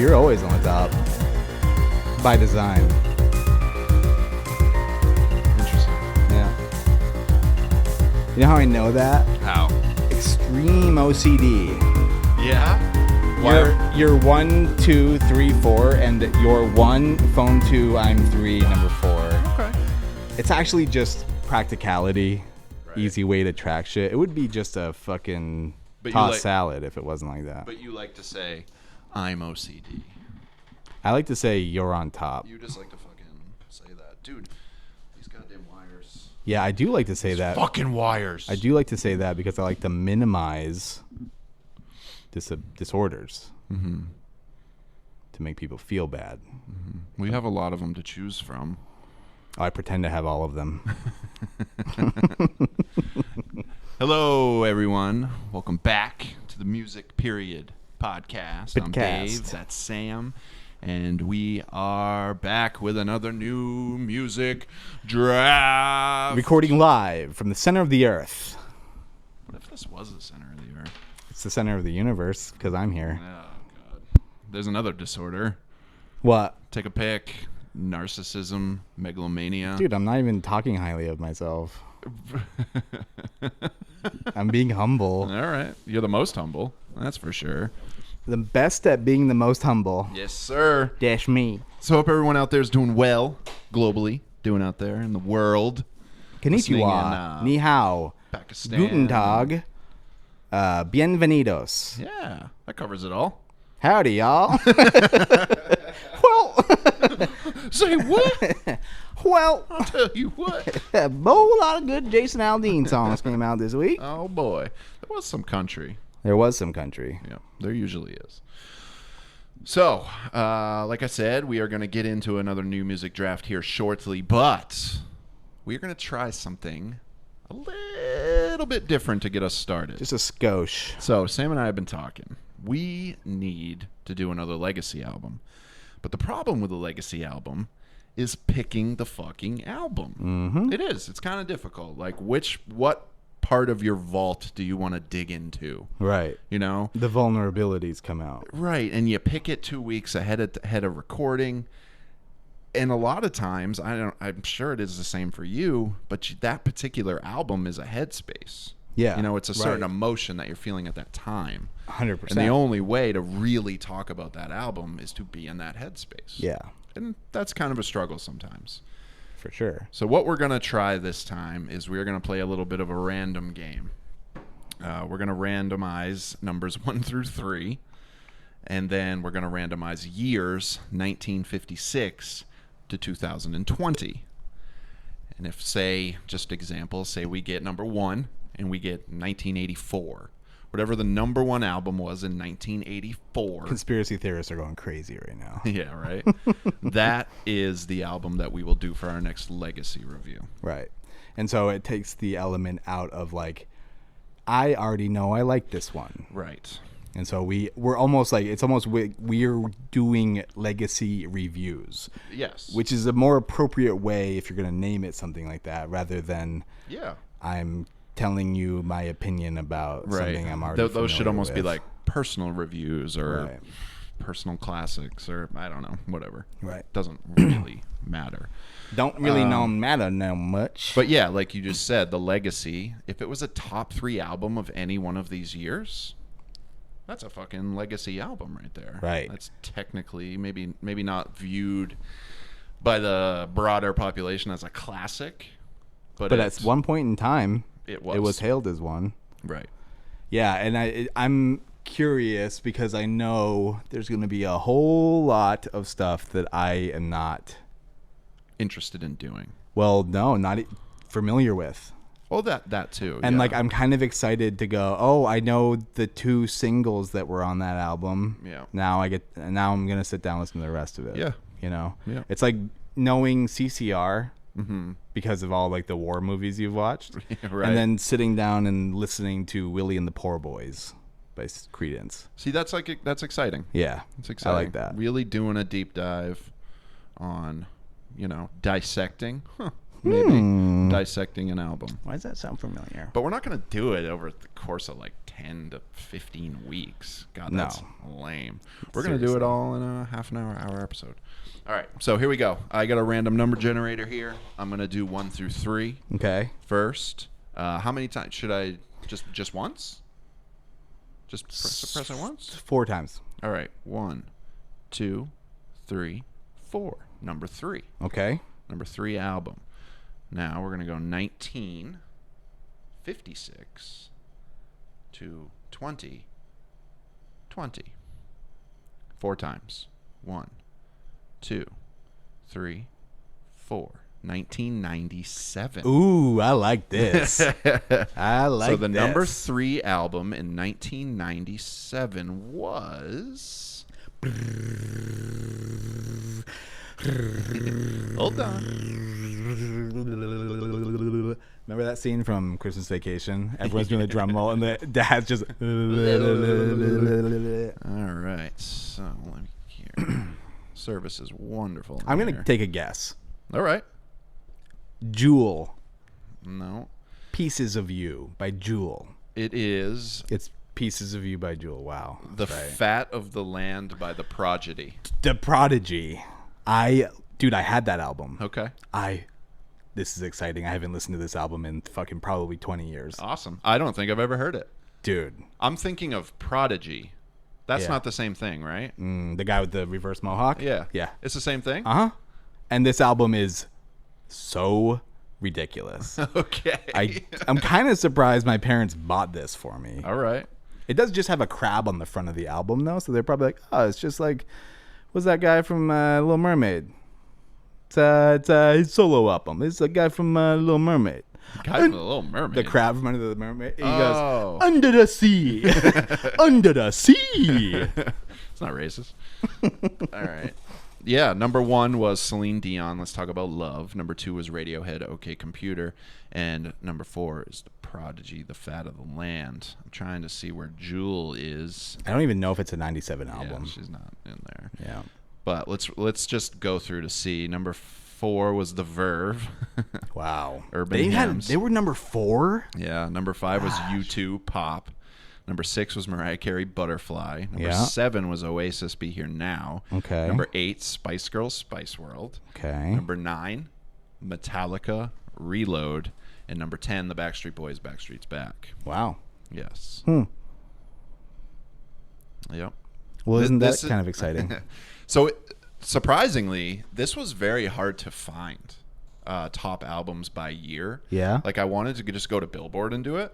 you're always on the top. By design. Interesting. Yeah. You know how I know that? How? Extreme OCD. Yeah? You're 1, 2, 3, 4, and you're 1, phone 2, I'm 3, number 4. Okay. It's actually just practicality. Right. Easy way to track shit. It would be just a fucking tossed salad if it wasn't like that. But you like to say, I'm OCD. I like to say you're on top. You just like to fucking say that. Dude, these goddamn wires. Yeah, I do like to say that. Fucking wires. I do like to say that because I like to minimize disorders to make people feel bad. We have a lot of them to choose from. I pretend to have all of them. Hello, everyone. Welcome back to the Music Period podcast. I'm Dave. That's Sam. And we are back with another new music draft. Recording live from the center of the earth. What if this was the center of the earth? It's the center of the universe because I'm here. Oh, God. There's another disorder. What? Take a pick. Narcissism, megalomania. Dude, I'm not even talking highly of myself. I'm being humble. All right. You're the most humble. That's for sure. The best at being the most humble. Yes, sir. Dash me. So hope everyone out there is doing well globally, doing out there in the world. Konnichiwa. Ni hao. Pakistan. Guten Tag. Bienvenidos. Yeah, that covers it all. Howdy, y'all. Well. Say what? Well. I'll tell you what. A whole lot of good Jason Aldean songs came out this week. Oh, boy. There was some country. There was some country. Yeah, there usually is. So, like I said, we are going to get into another new music draft here shortly, but we're going to try something a little bit different to get us started. Just a skosh. So, Sam and I have been talking. We need to do another Legacy album. But the problem with a Legacy album is picking the fucking album. Mm-hmm. It is. It's kind of difficult. Like, what part of your vault do you want to dig into? Right. You know? The vulnerabilities come out. Right. And you pick it 2 weeks ahead of recording. And a lot of times, I'm sure it is the same for you, but that particular album is a headspace. Yeah. You know, it's a certain emotion that you're feeling at that time. 100%. And the only way to really talk about that album is to be in that headspace. Yeah. And that's kind of a struggle sometimes. For sure. So what we're going to try this time is we're going to play a little bit of a random game. We're going to randomize numbers 1 through 3. And then we're going to randomize years 1956 to 2020. And if, say, just example, say we get number 1 and we get 1984. Whatever the number 1 album was in 1984. Conspiracy theorists are going crazy right now. Yeah, right? That is the album that we will do for our next Legacy review. Right. And so it takes the element out of like, I already know I like this one. Right. And so we're almost like, it's almost we're doing Legacy reviews. Yes. Which is a more appropriate way if you're going to name it something like that rather than I'm telling you my opinion about something I'm already Those should almost with. be like personal reviews or personal classics or I don't know, whatever. Right. Doesn't really matter. Don't really matter no much. But yeah, like you just said, the Legacy, if it was a top 3 album of any one of these years, that's a fucking Legacy album right there. Right. That's technically maybe not viewed by the broader population as a classic. But at one point in time, it was hailed as one. Right. Yeah, and I'm curious because I know there's going to be a whole lot of stuff that I am not interested in doing. Well, no, not familiar with. Well, that too. And like I'm kind of excited to go, "Oh, I know the 2 singles that were on that album." Yeah. Now I'm going to sit down and listen to the rest of it. Yeah. You know. Yeah. It's like knowing CCR because of all like the war movies you've watched. Right. And then sitting down and listening to Willie and the Poor Boys by Creedence. See, that's exciting. Yeah. It's exciting. I like that. Really doing a deep dive on, dissecting. Maybe dissecting an album. Why does that sound familiar? But we're not going to do it over the course of like 10 to 15 weeks. God, No. that's lame. We're going to do it all in a half an hour episode. All right, so here we go. I got a random number generator here. I'm going to do 1 through 3. Okay. First, how many times should I just once? Just press it once? 4 times. All right. 1, 2, 3, 4. Number 3. Okay. Number 3 album. Now we're going to go 1956 to 2020. 4 times. 1, 2, 3, 4. 1997. Ooh, I like this. I like So the this. number 3 album in 1997 was... Hold on. Remember that scene from Christmas Vacation? Everyone's doing the drum roll, and the dad's just... All right. So let me hear. Service is wonderful. I'm going to take a guess. All right. Jewel. No. Pieces of You by Jewel. It is It's Pieces of You by Jewel. Wow. The Fat of the Land by The Prodigy. The Prodigy. Dude, I had that album. Okay. This is exciting. I haven't listened to this album in fucking probably 20 years. Awesome. I don't think I've ever heard it. Dude. I'm thinking of Prodigy. That's Yeah. not the same thing, right? The guy with the reverse mohawk? Yeah. Yeah. It's the same thing? Uh-huh. And this album is so ridiculous. Okay. I'm kind of surprised my parents bought this for me. All right. It does just have a crab on the front of the album, though, so they're probably like, oh, it's just like, what's that guy from Little Mermaid? It's his solo album. It's a guy from Little Mermaid. Guy from the Little Mermaid. The crab from Under the Mermaid. He Oh. goes, under the sea. Under the sea. It's not racist. All right. Yeah, number 1 was Celine Dion. Let's talk about love. Number 2 was Radiohead, OK Computer. And number 4 is The Prodigy, The Fat of the Land. I'm trying to see where Jewel is. I don't even know if it's a 97 album. Yeah, she's not in there. Yeah. But let's just go through to see. Number 4 was The Verve. Wow. Urban Hymns. They were number 4? Yeah. Number 5 was U2, Pop. Number 6 was Mariah Carey, Butterfly. Number 7 was Oasis, Be Here Now. Okay. Number 8, Spice Girls, Spice World. Okay. Number 9, Metallica, Reload. And number 10, The Backstreet Boys, Backstreet's Back. Wow. Yes. Yep. Well, isn't that kind of exciting? So, surprisingly, this was very hard to find top albums by year. Yeah. Like, I wanted to just go to Billboard and do it,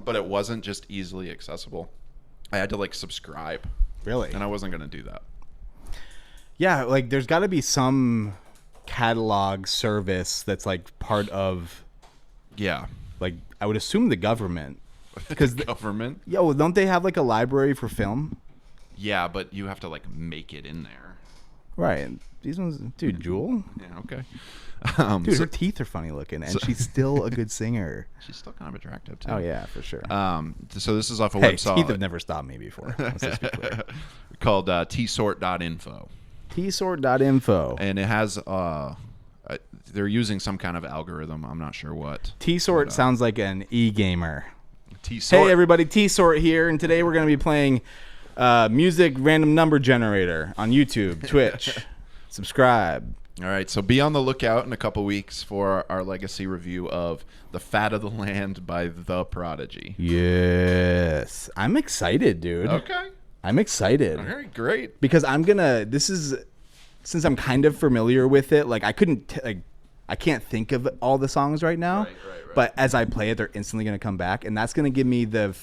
but it wasn't just easily accessible. I had to, like, subscribe. Really? And I wasn't going to do that. Yeah, like, there's got to be some catalog service that's, like, part of, Yeah. like, I would assume the government. Because the government? Yeah, well, don't they have, like, a library for film? Yeah, but you have to, like, make it in there. Right. These ones, dude, Jewel? Yeah, okay. Dude, her teeth are funny looking, and she's still a good singer. She's still kind of attractive, too. Oh, yeah, for sure. So this is off a Hey, website. teeth have never stopped me before. Let's just be clear. Called tsort.info. tsort.info. And it has, they're using some kind of algorithm. I'm not sure what. Tsort sounds like an e-gamer. Tsort. Hey, everybody, Tsort here, and today we're going to be playing music random number generator on YouTube, Twitch. Subscribe. All right, so be on the lookout in a couple weeks for our legacy review of The Fat of the Land by The Prodigy. Yes. I'm excited, dude. Okay. I'm excited. All right, great. Because since I'm kind of familiar with it, like, I can't think of all the songs right now. Right. But as I play it, they're instantly going to come back, and that's going to give me the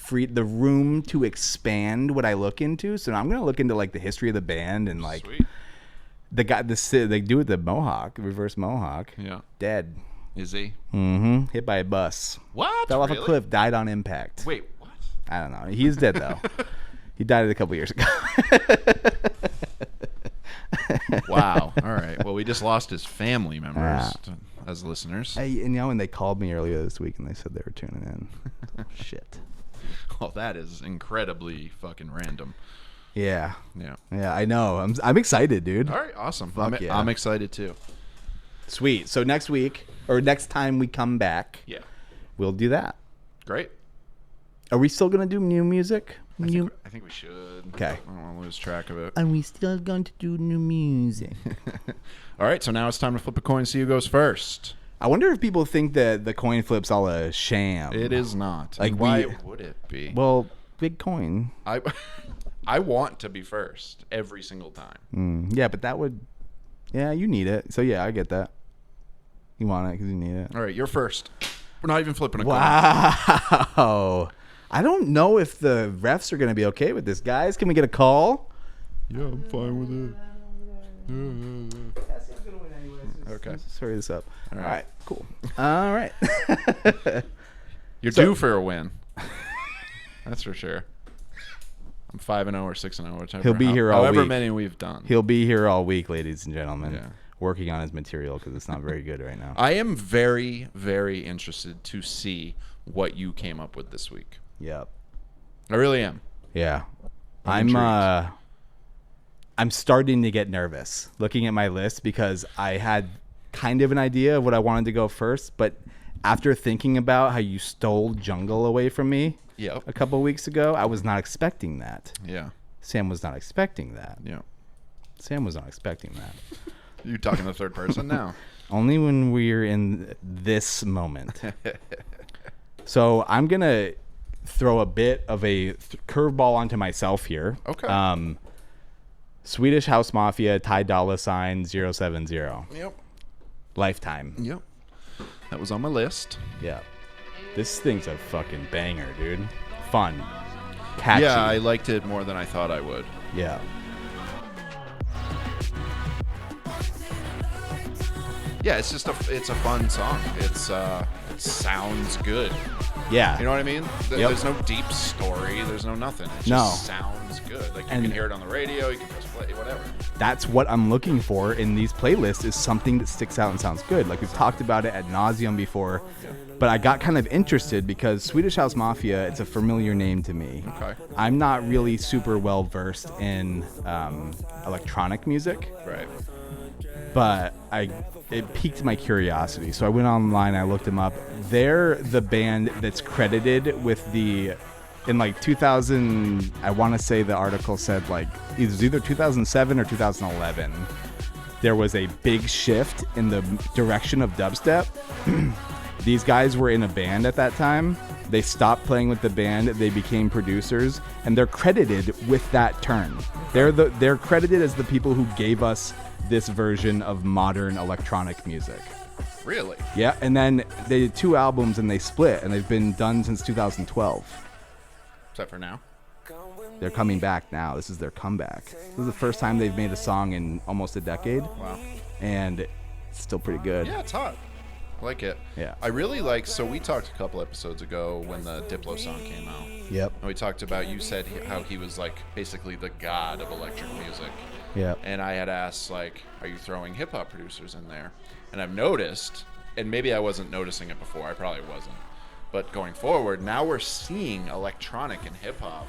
room to expand what I look into. So I'm going to look into, like, the history of the band and, like, Sweet. the guy they do with the mohawk, reverse mohawk. Yeah. Dead. Is he? Mm-hmm. Hit by a bus. What? Fell off a Really? cliff. Died on impact. Wait, what? I don't know. He's dead though. He died a couple years ago. Wow. All right. Well, we just lost his family members as listeners. Hey, and they called me earlier this week and they said they were tuning in. Shit. Well, that is incredibly fucking random. Yeah. Yeah. Yeah, I know. I'm excited, dude. All right. Awesome. Yeah. I'm excited too. Sweet. So next week or next time we come back, Yeah. we'll do that. Great. Are we still gonna do new music? I think we should. Okay. I don't want to lose track of it. Are we still going to do new music? All right, so now it's time to flip a coin. See who goes first. I wonder if people think that the coin flip's all a sham. It is not. Like, why would it be? Well, big coin. I want to be first every single time. Yeah, but that would. Yeah, you need it. So yeah, I get that. You want it because you need it. All right, you're first. We're not even flipping a coin. Wow. I don't know if the refs are going to be okay with this, guys. Can we get a call? Yeah, I'm fine with it. Okay. Let's hurry this up. All All right. right, cool. All right. You're due for a win. That's for sure. I'm 5-0 or 6-0, whichever. He'll be here all however week. many we've done. He'll be here all week, ladies and gentlemen, Yeah. working on his material because it's not very good right now. I am very, very interested to see what you came up with this week. Yep. I really am. Yeah. I'm I'm starting to get nervous looking at my list because I had kind of an idea of what I wanted to go first, but after thinking about how you stole Jungle away from me Yep. a couple weeks ago, I was not expecting that. Yeah. Sam was not expecting that. Yeah. Sam was not expecting that. You talking the third person now? Only when we're in this moment. So I'm going to throw a bit of a curveball onto myself here. Okay. Swedish House Mafia, Ty Dolla $ign 070. Yep. Lifetime. Yep. That was on my list. Yeah. This thing's a fucking banger, dude. Fun. Catchy. Yeah, I liked it more than I thought I would. Yeah. Yeah, it's just it's a fun song. It sounds good. Yeah. You know what I mean? Yep. There's no deep story. There's no nothing. It No. just sounds good. Like you And- can hear it on the radio. You can press play. Whatever. That's what I'm looking for in these playlists is something that sticks out and sounds good. Like we've talked about it ad nauseum before, but I got kind of interested because Swedish House Mafia, it's a familiar name to me. Okay. I'm not really super well versed in electronic music, Right. but it piqued my curiosity. So I went online, I looked them up. They're the band that's credited with in like 2000, I want to say the article said like it was either 2007 or 2011. There was a big shift in the direction of dubstep. These guys were in a band at that time. They stopped playing with the band. They became producers, and they're credited with that turn. They're credited as the people who gave us this version of modern electronic music. Really? Yeah, and then they did 2 albums and they split, and they've been done since 2012. Except for now. They're coming back now. This is their comeback. This is the first time they've made a song in almost a decade, Wow. and it's still pretty good. Yeah, it's hot. I like it. Yeah. I really like. So we talked a couple episodes ago when the Diplo song came out. Yep. And we talked about, you said how he was like basically the god of electric music. Yep. And I had asked, like, are you throwing hip hop producers in there? And I've noticed, and maybe I wasn't noticing it before, I probably wasn't. But going forward, now we're seeing electronic and hip hop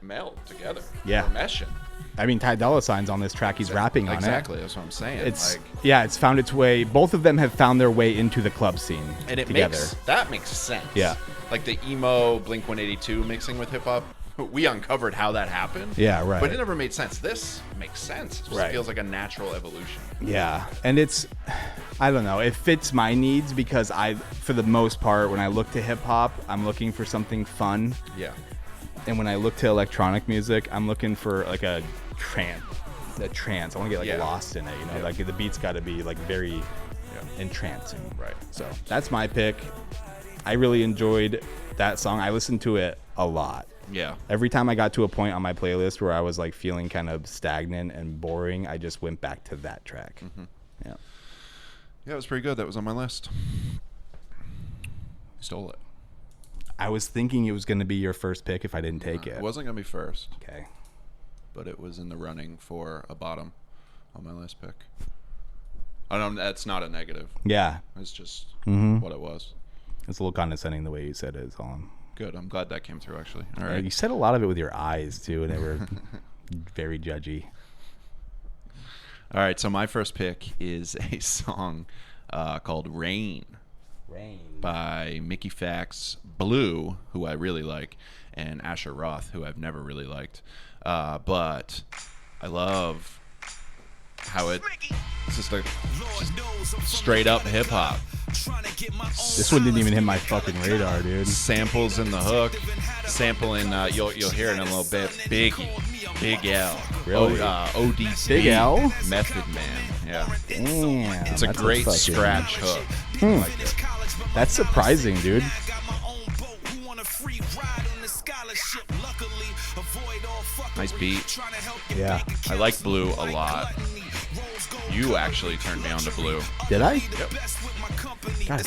meld together. Yeah. They're meshing. I mean, Ty Dolla $ign's on this track. He's rapping on Exactly. That's what I'm saying. it. It's like, it's found its way. Both of them have found their way into the club scene and it together. makes sense. Yeah. Like the emo Blink 182 mixing with hip hop. We uncovered how that happened. Yeah, right. But it never made sense. This makes sense. It just Right. feels like a natural evolution. Yeah, and I don't know, it fits my needs because for the most part, when I look to hip hop, I'm looking for something fun, Yeah. and when I look to electronic music, I'm looking for like a trance. I want to get like Yeah. lost in it, you know, Yeah. like the beat's got to be like very entrancing. Right. So that's my pick. I really enjoyed that song. I listened to it a lot. Yeah. Every time I got to a point on my playlist where I was like feeling kind of stagnant and boring, I just went back to that track. Yeah. Yeah, it was pretty good. That was on my list. Stole it. I was thinking it was going to be your first pick if I didn't take it. It wasn't going to be first, Okay. but it was in the running for a bottom on my last pick. I don't. That's not a negative. Yeah. It's just Mm-hmm. what it was. It's a little condescending the way you said it. Is all. Good. I'm glad that came through, actually. All You right. said a lot of it with your eyes, too, and they were very judgy. All right. So my first pick is a song called Rain Rain. by Mickey Fax, Blue, who I really like, and Asher Roth, who I've never really liked. But I love how it's just straight up hip hop. This one didn't even hit my fucking radar, dude. Samples in the hook, sampling. You'll hear it in a little bit. Big L. Really? ODB. Big L? Method Man. Yeah. Damn. It's a great scratch hook. I like it. That's surprising, dude. Nice beat. Yeah. I like Blue a lot. You actually turned me on to Blue. Did I? Yep. God,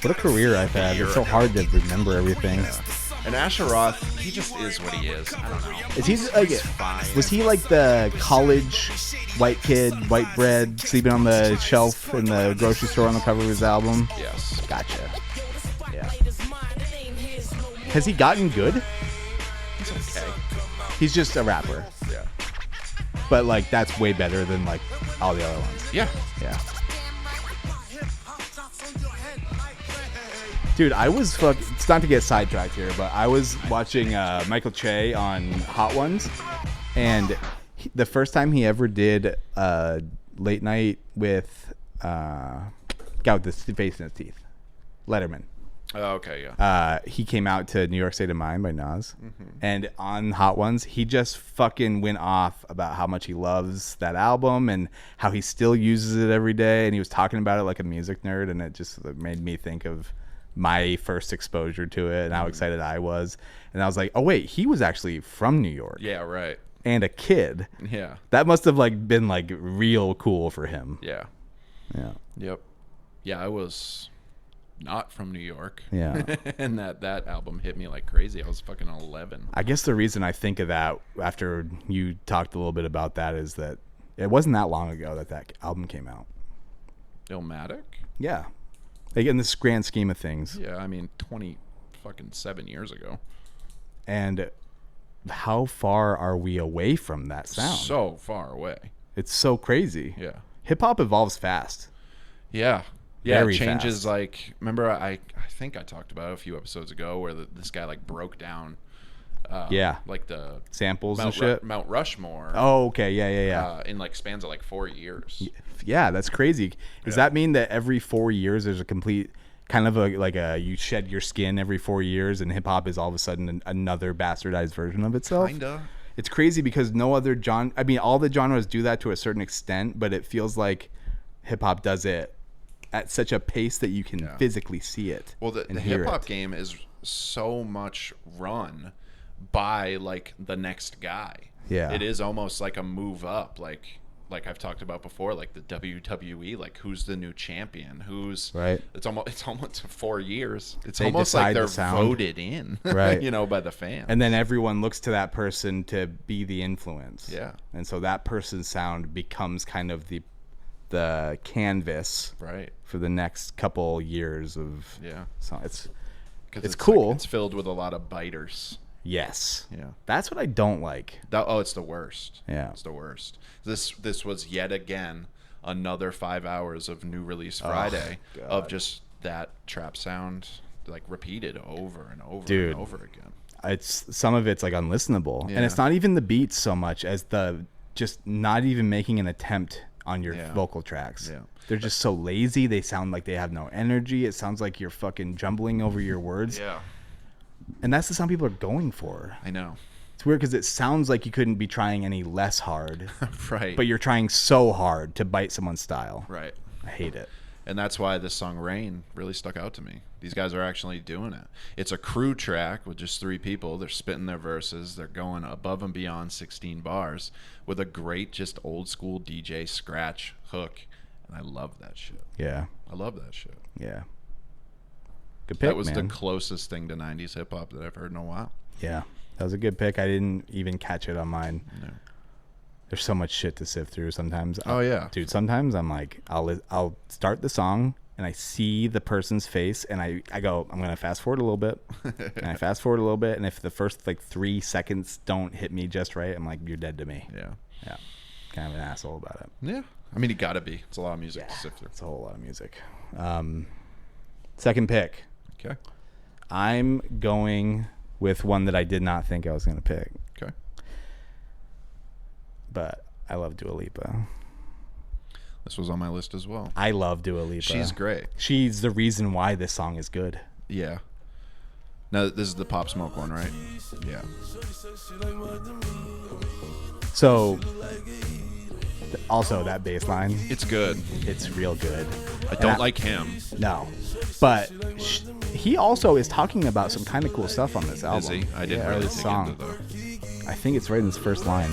what a career I've had. It's so hard to remember everything. Yeah. And Asher Roth, he just is what he is. I don't know. Is he like? Was he like the college white kid, white bread, sleeping on the shelf in the grocery store on the cover of his album? Yes. Gotcha. Yeah. Has he gotten good? He's okay. He's just a rapper. Yeah. But like that's way better than like all the other ones. Yeah. Yeah. Dude, I was it's not to get sidetracked here, but I was watching Michael Che on Hot Ones, and the first time he ever did late night with guy with the face in his teeth, Letterman. Oh, okay, yeah. He came out to New York State of Mind by Nas, and on Hot Ones, he just fucking went off about how much he loves that album and how he still uses it every day, and he was talking about it like a music nerd, and it just made me think of my first exposure to it and how excited I was. And I was like, oh wait, he was actually from New York. Yeah, right. And a kid. Yeah. That must have like been like real cool for him. Yeah. Yeah. Yep. Yeah, I was not from New York. Yeah. And that album hit me like crazy. I was fucking 11. I guess the reason I think of that after you talked a little bit about that is that it wasn't that long ago that album came out. Illmatic? Yeah. Like in this grand scheme of things. Yeah, I mean 7 years ago. And how far are we away from that sound? So far away. It's so crazy. Yeah. Hip hop evolves fast. Yeah. Yeah, Very it changes fast. like remember I think I talked about it a few episodes ago where this guy like broke down Yeah. like the Samples and shit. Mount Rushmore. Oh, okay. Yeah. In like spans of like 4 years. Yeah, that's crazy. Does that mean that every 4 years there's a complete kind of you shed your skin every 4 years and hip hop is all of a sudden another bastardized version of itself? Kinda. It's crazy because no other genre, I mean, all the genres do that to a certain extent, but it feels like hip hop does it at such a pace that you can physically see it. Well, the hip hop game is so much run by like the next guy. Yeah. It is almost like a move up, like I've talked about before, like the WWE, like who's the new champion? Who's right? It's almost 4 years. It's They almost like decide they're the sound. voted in, Right? by the fans. And then everyone looks to that person to be the influence. Yeah. And so that person's sound becomes kind of the canvas, right, for the next couple years of So it's cool. Like, it's filled with a lot of biters. Yes. Yeah. That's what I don't like. It's the worst. Yeah. It's the worst. This was yet again another 5 hours of new release Friday of just that trap sound like repeated over and over and over again. It's some of it's like unlistenable. Yeah. And it's not even the beats so much as the just not even making an attempt on your vocal tracks. Yeah. They're just so lazy. They sound like they have no energy. It sounds like you're fucking jumbling over your words. Yeah. And that's the sound people are going for. I know. It's weird because it sounds like you couldn't be trying any less hard. Right. But you're trying so hard to bite someone's style. Right. I hate it. And that's why this song Rain really stuck out to me. These guys are actually doing it. It's a crew track with just 3 people. They're spitting their verses. They're going above and beyond 16 bars with a great just old school DJ scratch hook. And I love that shit. Yeah. I love that shit. Yeah. Good pick, that was man. the closest thing to 90s hip hop that I've heard in a while. Yeah. That was a good pick. I didn't even catch it on mine. No. There's so much shit to sift through sometimes. Oh yeah. Dude, sometimes I'm like I'll start the song and I see the person's face and I go, I'm going to fast forward a little bit. And I fast forward a little bit, and if the first like 3 seconds don't hit me just right, I'm like, you're dead to me. Yeah. Yeah. Kind of an asshole about it. Yeah. I mean, you got to be. It's a lot of music to sift through. It's a whole lot of music. Second pick. Okay. I'm going with one that I did not think I was going to pick. Okay. But I love Dua Lipa. This was on my list as well. I love Dua Lipa. She's great. She's the reason why this song is good. Yeah. Now, this is the Pop Smoke one, right? Yeah. So, also that bass line, It's good. it's real good. I don't like him. No. But he also is talking about some kind of cool stuff on this album. Is he? I didn't or really this dig song. into though. I think it's right in his first line.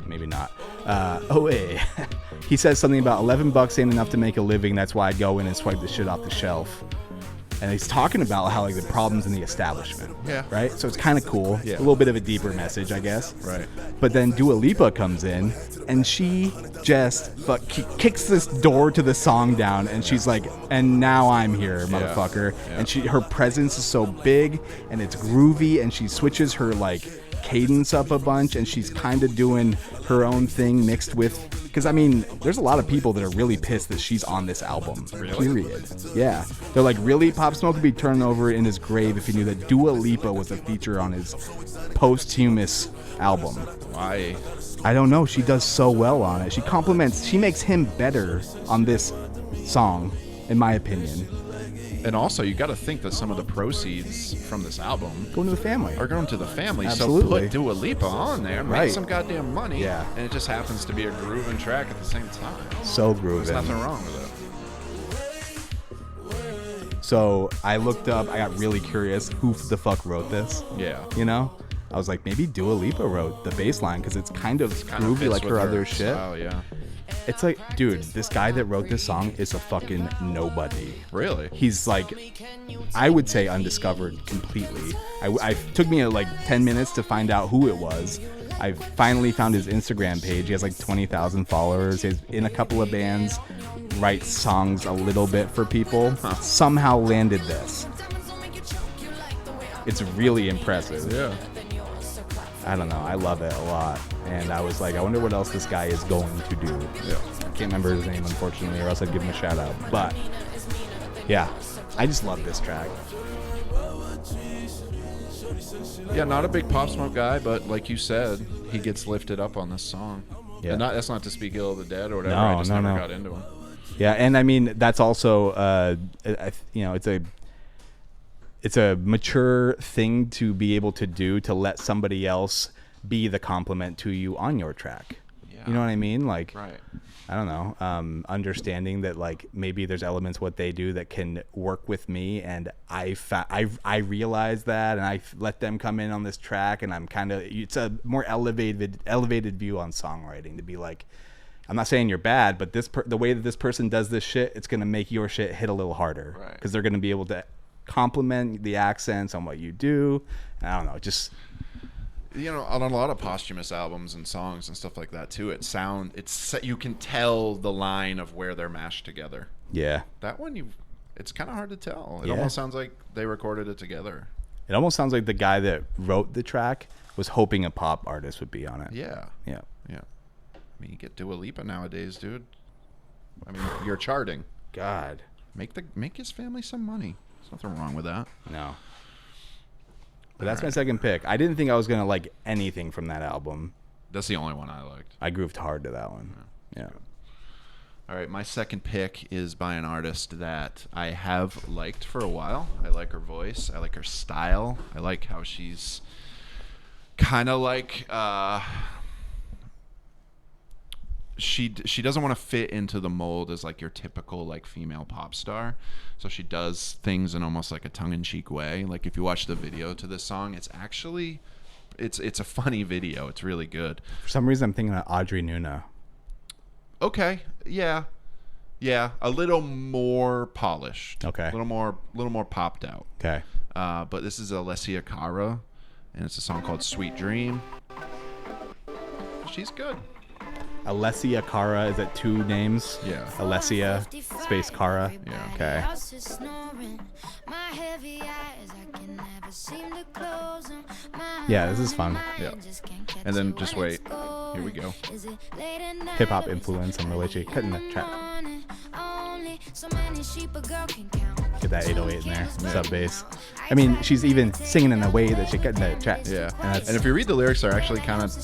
Maybe not. Wait. He says something about $11 ain't enough to make a living. That's why I go in and swipe the shit off the shelf. And he's talking about how like the problems in the establishment. Yeah. Right? So it's kind of cool. Yeah. A little bit of a deeper message, I guess. Right. But then Dua Lipa comes in and she just kicks this door to the song down and she's like, and now I'm here, motherfucker. Yeah. And her presence is so big and it's groovy and she switches her like cadence up a bunch and she's kind of doing her own thing mixed with, because I mean there's a lot of people that are really pissed that she's on this album. Really? Period. Yeah, they're like, really, Pop Smoke would be turning over in his grave if he knew that Dua Lipa was a feature on his posthumous album. Why? I don't know, she does so well on it. She makes him better on this song, in my opinion. And also, you got to think that some of the proceeds from this album Going to the family. are going to the family. Absolutely. So put Dua Lipa on there, make Right. some goddamn money. Yeah. And it just happens to be a grooving track at the same time. So There's groovy. nothing wrong with it. So I looked up, I got really curious who the fuck wrote this. Yeah. You know? I was like, maybe Dua Lipa wrote the bass line because it's kind of Kind of groovy fits like with her other shit. style, yeah. It's like, dude, this guy that wrote this song is a fucking nobody. Really? He's like, I would say undiscovered completely. I took me like 10 minutes to find out who it was. I finally found his Instagram page. He has like 20,000 followers. He's in a couple of bands, writes songs a little bit for people. Somehow landed this. It's really impressive. Yeah. I don't know. I love it a lot. And I was like, I wonder what else this guy is going to do. Yeah. I can't remember his name, unfortunately, or else I'd give him a shout out. But yeah, I just love this track. Yeah, not a big Pop Smoke guy, but like you said, he gets lifted up on this song. Yeah. And that's not to speak ill of the dead or whatever. No, I just no, never no. got into him. Yeah, and I mean that's also, it's a mature thing to be able to do, to let somebody else be the compliment to you on your track. Yeah. You know what I mean? Like, Right. I don't know, understanding that like maybe there's elements what they do that can work with me, and I realize that, and I let them come in on this track, and I'm kind of, it's a more elevated view on songwriting to be like, I'm not saying you're bad, but the way that this person does this shit, it's gonna make your shit hit a little harder, Right. because they're gonna be able to compliment the accents on what you do. And I don't know, just. You know, on a lot of posthumous albums and songs and stuff like that too, you can tell the line of where they're mashed together. Yeah. That one, it's kind of hard to tell. It Yeah. almost sounds like they recorded it together. It almost sounds like the guy that wrote the track was hoping a pop artist would be on it. Yeah. Yeah. Yeah. I mean, you get Dua Lipa nowadays, dude. I mean, you're charting. God. Make his family some money. There's nothing wrong with that. No. But that's my second pick. I didn't think I was going to like anything from that album. That's the only one I liked. I grooved hard to that one. Yeah. All right, my second pick is by an artist that I have liked for a while. I like her voice. I like her style. I like how she's kind of like she doesn't want to fit into the mold as like your typical like female pop star. So she does things in almost like a tongue-in-cheek way. Like if you watch the video to this song, it's actually it's a funny video. It's really good. For some reason, I'm thinking of Audrey Nuna. Okay. Yeah. Yeah. A little more polished. Okay. A little more popped out. Okay. But this is Alessia Cara, and it's a song called Sweet Dream. She's good. Alessia Cara, is that two names? Yeah. Alessia space Cara. Yeah. Okay. Yeah, this is fun. Yeah. And then just wait. Here we go. Hip hop influence. I'm really cutting the track. Get that 808 in there, sub bass. I mean, she's even singing in a way that she got in the track. Yeah. And if you read the lyrics, they're actually kind of,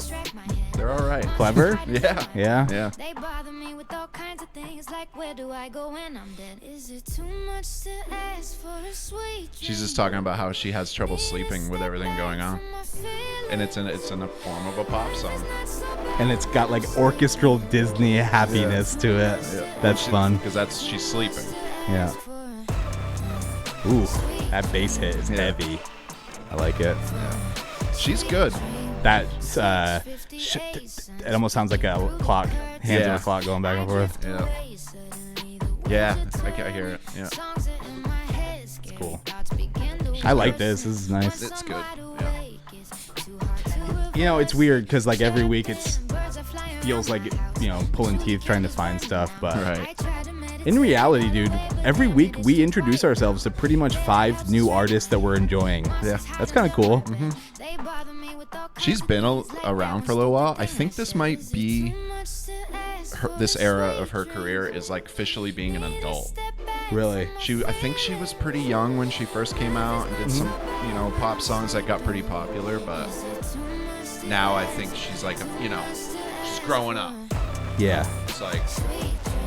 they're all right. Clever? Yeah. Yeah. They bother me with all kinds of things like where do I go when I'm dead? Is it too much to ask for a sweet? She's just talking about how she has trouble sleeping with everything going on, and it's in the form of a pop song. And it's got like orchestral Disney happiness to it. Yeah. That's fun. Because she's sleeping. Yeah. Ooh, that bass hit is heavy. I like it. Yeah. She's good. That it almost sounds like a clock, hands on a clock going back and forth. Yeah. I hear it. Yeah. It's cool. I like this. This is nice. It's good. Yeah. You know, it's weird because like every week feels like, you know, pulling teeth trying to find stuff, but Right. in reality, dude, every week we introduce ourselves to pretty much 5 new artists that we're enjoying. Yeah. That's kind of cool. Mm-hmm. She's been around for a little while. I think this might be this era of her career is like officially being an adult. Really? I think she was pretty young when she first came out and did some, you know, pop songs that got pretty popular, but now I think she's like, she's growing up. Yeah. It's like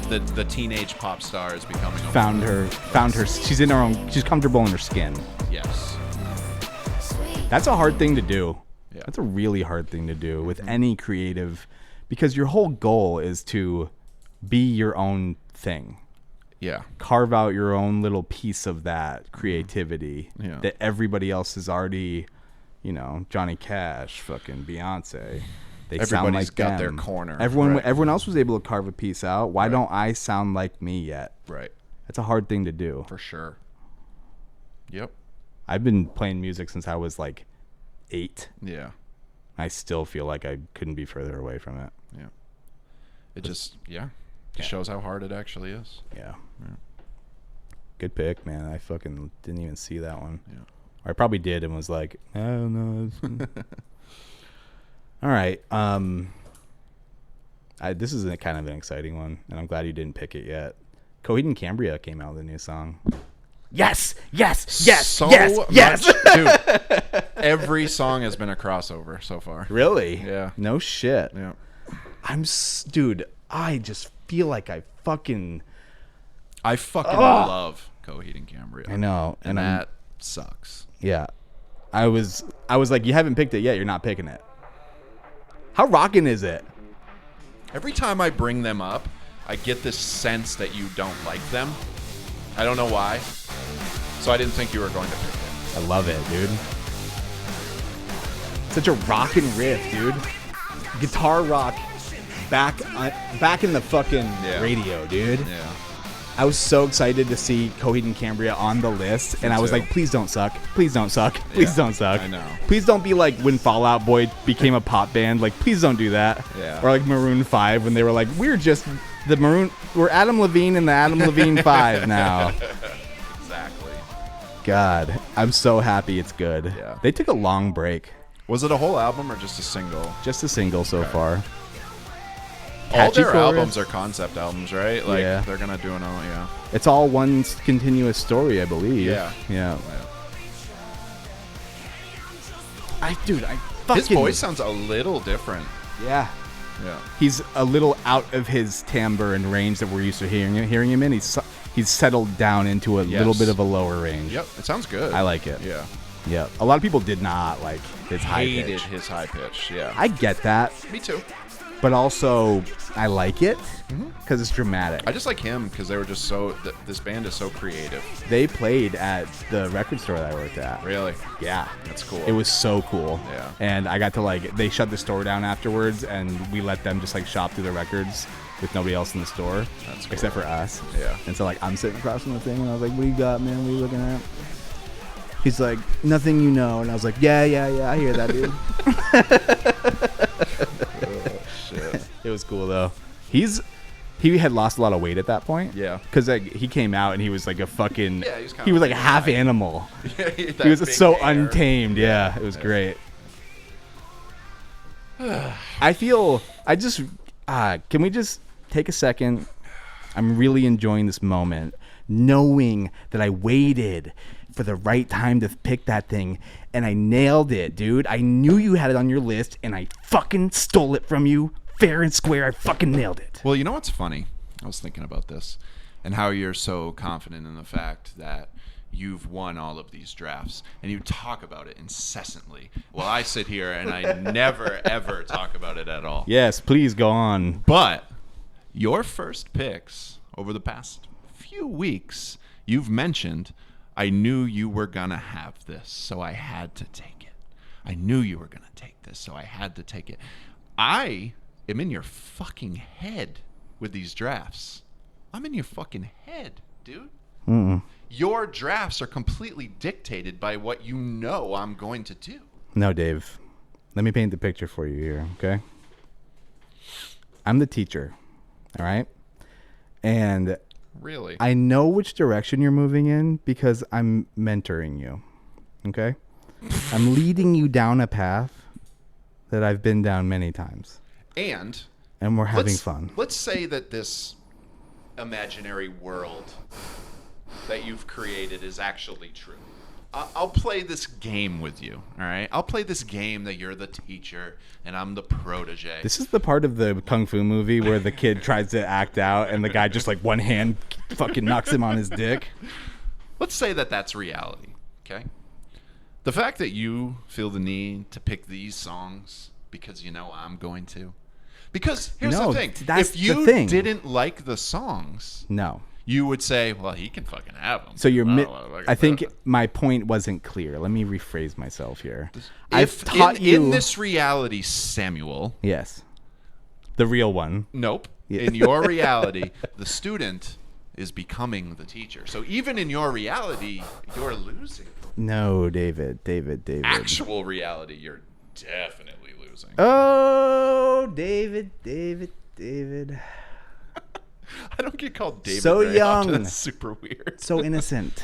the teenage pop star is becoming a Found her. She's in her own. She's comfortable in her skin. Yes. That's a hard thing to do. Yeah. That's a really hard thing to do with any creative, because your whole goal is to be your own thing. Yeah. Carve out your own little piece of that creativity that everybody else is already, you know, Johnny Cash, fucking Beyonce. They sound Everybody's like got them. their corner. Everyone else was able to carve a piece out. Why don't I sound like me yet? Right. That's a hard thing to do. For sure. Yep. I've been playing music since I was like 8. Yeah. I still feel like I couldn't be further away from it. Yeah. It just shows how hard it actually is. Yeah. Good pick, man. I fucking didn't even see that one. Yeah. Or I probably did and was like, I don't know. All right. This is kind of an exciting one, and I'm glad you didn't pick it yet. Coheed and Cambria came out with a new song. Yes, So yes. much, dude. Every song has been a crossover so far. Really? Yeah. No shit. Yeah. Dude, I just feel like I fucking love Coheed and Cambria. I know, and that sucks. Yeah. I was like, you haven't picked it yet. You're not picking it. How rockin' is it? Every time I bring them up, I get this sense that you don't like them. I don't know why. So I didn't think you were going to pick it. I love it, dude. Such a rockin' riff, dude. Guitar rock back in the fucking radio, dude. Yeah. I was so excited to see Coheed and Cambria on the list, and I was like, please don't suck. Please don't suck. Please don't suck. I know. Please don't be like when Fall Out Boy became a pop band. Like, please don't do that. Yeah. Or like Maroon 5 when they were like, we're Adam Levine and the Adam Levine 5 now. Exactly. God, I'm so happy it's good. Yeah. They took a long break. Was it a whole album or just a single? Just a single so far. All Catchy their chorus. albums are concept albums, right? Like they're gonna do an all, It's all one continuous story, I believe. Yeah. I fucking... His voice sounds a little different. Yeah. Yeah. He's a little out of his timbre and range that we're used to hearing him in. He's settled down into a little bit of a lower range. Yep. It sounds good. I like it. Yeah. Yeah. A lot of people did not like his high pitch. Hated his high pitch. Yeah. I get that. Me too. But also, I like it because it's dramatic. I just like him because they were just so. This band is so creative. They played at the record store that I worked at. Really? Yeah. That's cool. It was so cool. Yeah. And I got to they shut the store down afterwards, and we let them just shop through the records with nobody else in the store. That's cool. Except for us. Yeah. And so I'm sitting across from the thing, and I was like, what do you got, man? What are you looking at? He's like, nothing you know. And I was like, yeah, I hear that, dude. Shit. It was cool, though. He had lost a lot of weight at that point. Yeah. Because he came out and he was like a fucking... Yeah, he was like a half animal. He was so untamed. Yeah, it was great. Can we just take a second I'm really enjoying this moment, knowing that I waited for the right time to pick that thing, and I nailed it, dude. I knew you had it on your list, and I fucking stole it from you, fair and square. I fucking nailed it. Well, you know what's funny? I was thinking about this, and how you're so confident in the fact that you've won all of these drafts, and you talk about it incessantly. Well, I sit here and I never, ever talk about it at all. Yes, please go on. But your first picks over the past few weeks, you've mentioned, I knew you were going to have this, so I had to take it. I knew you were going to take this, so I had to take it. I am in your fucking head with these drafts. I'm in your fucking head, dude. Your drafts are completely dictated by what you know I'm going to do. No, Dave. Let me paint the picture for you here, okay? I'm the teacher, all right? And Really? I know which direction you're moving in because I'm mentoring you, okay? I'm leading you down a path that I've been down many times. And we're having fun. Let's say that this imaginary world that you've created is actually true. I'll play this game with you, all right? I'll play this game that you're the teacher and I'm the protege. This is the part of the Kung Fu movie where the kid tries to act out and the guy just like one hand fucking knocks him on his dick. Let's say that that's reality, okay? The fact that you feel the need to pick these songs because you know I'm going to. Because here's the thing. If you didn't like the songs, you would say, well, he can fucking have them. So I think my point wasn't clear. Let me rephrase myself here. I've taught you in this reality, Samuel. Yes. The real one. Nope. Yeah. In your reality, the student is becoming the teacher. So even in your reality, you're losing. No, David. Actual reality, you're definitely losing. Oh, David. I don't get called David. So very young. Often. That's super weird. So innocent.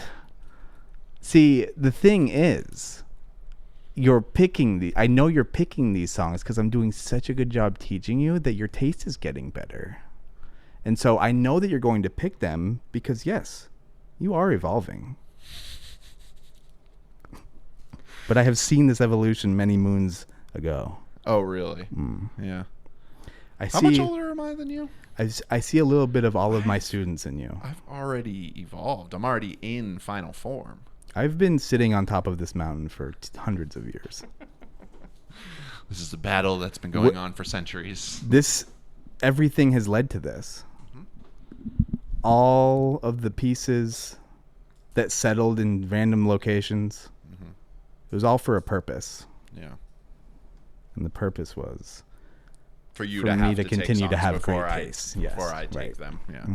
See, the thing is, I know you're picking these songs because I'm doing such a good job teaching you that your taste is getting better. And so I know that you're going to pick them because, yes, you are evolving. But I have seen this evolution many moons ago. Oh, really? Yeah. How much older am I than you? I see a little bit of all of my students in you. I've already evolved. I'm already in final form. I've been sitting on top of this mountain for hundreds of years. This is a battle that's been going on for centuries. Everything has led to this. All of the pieces that settled in random locations, it was all for a purpose. Yeah. And the purpose was for you for to me have to continue to have great taste. Before I take them. Yeah.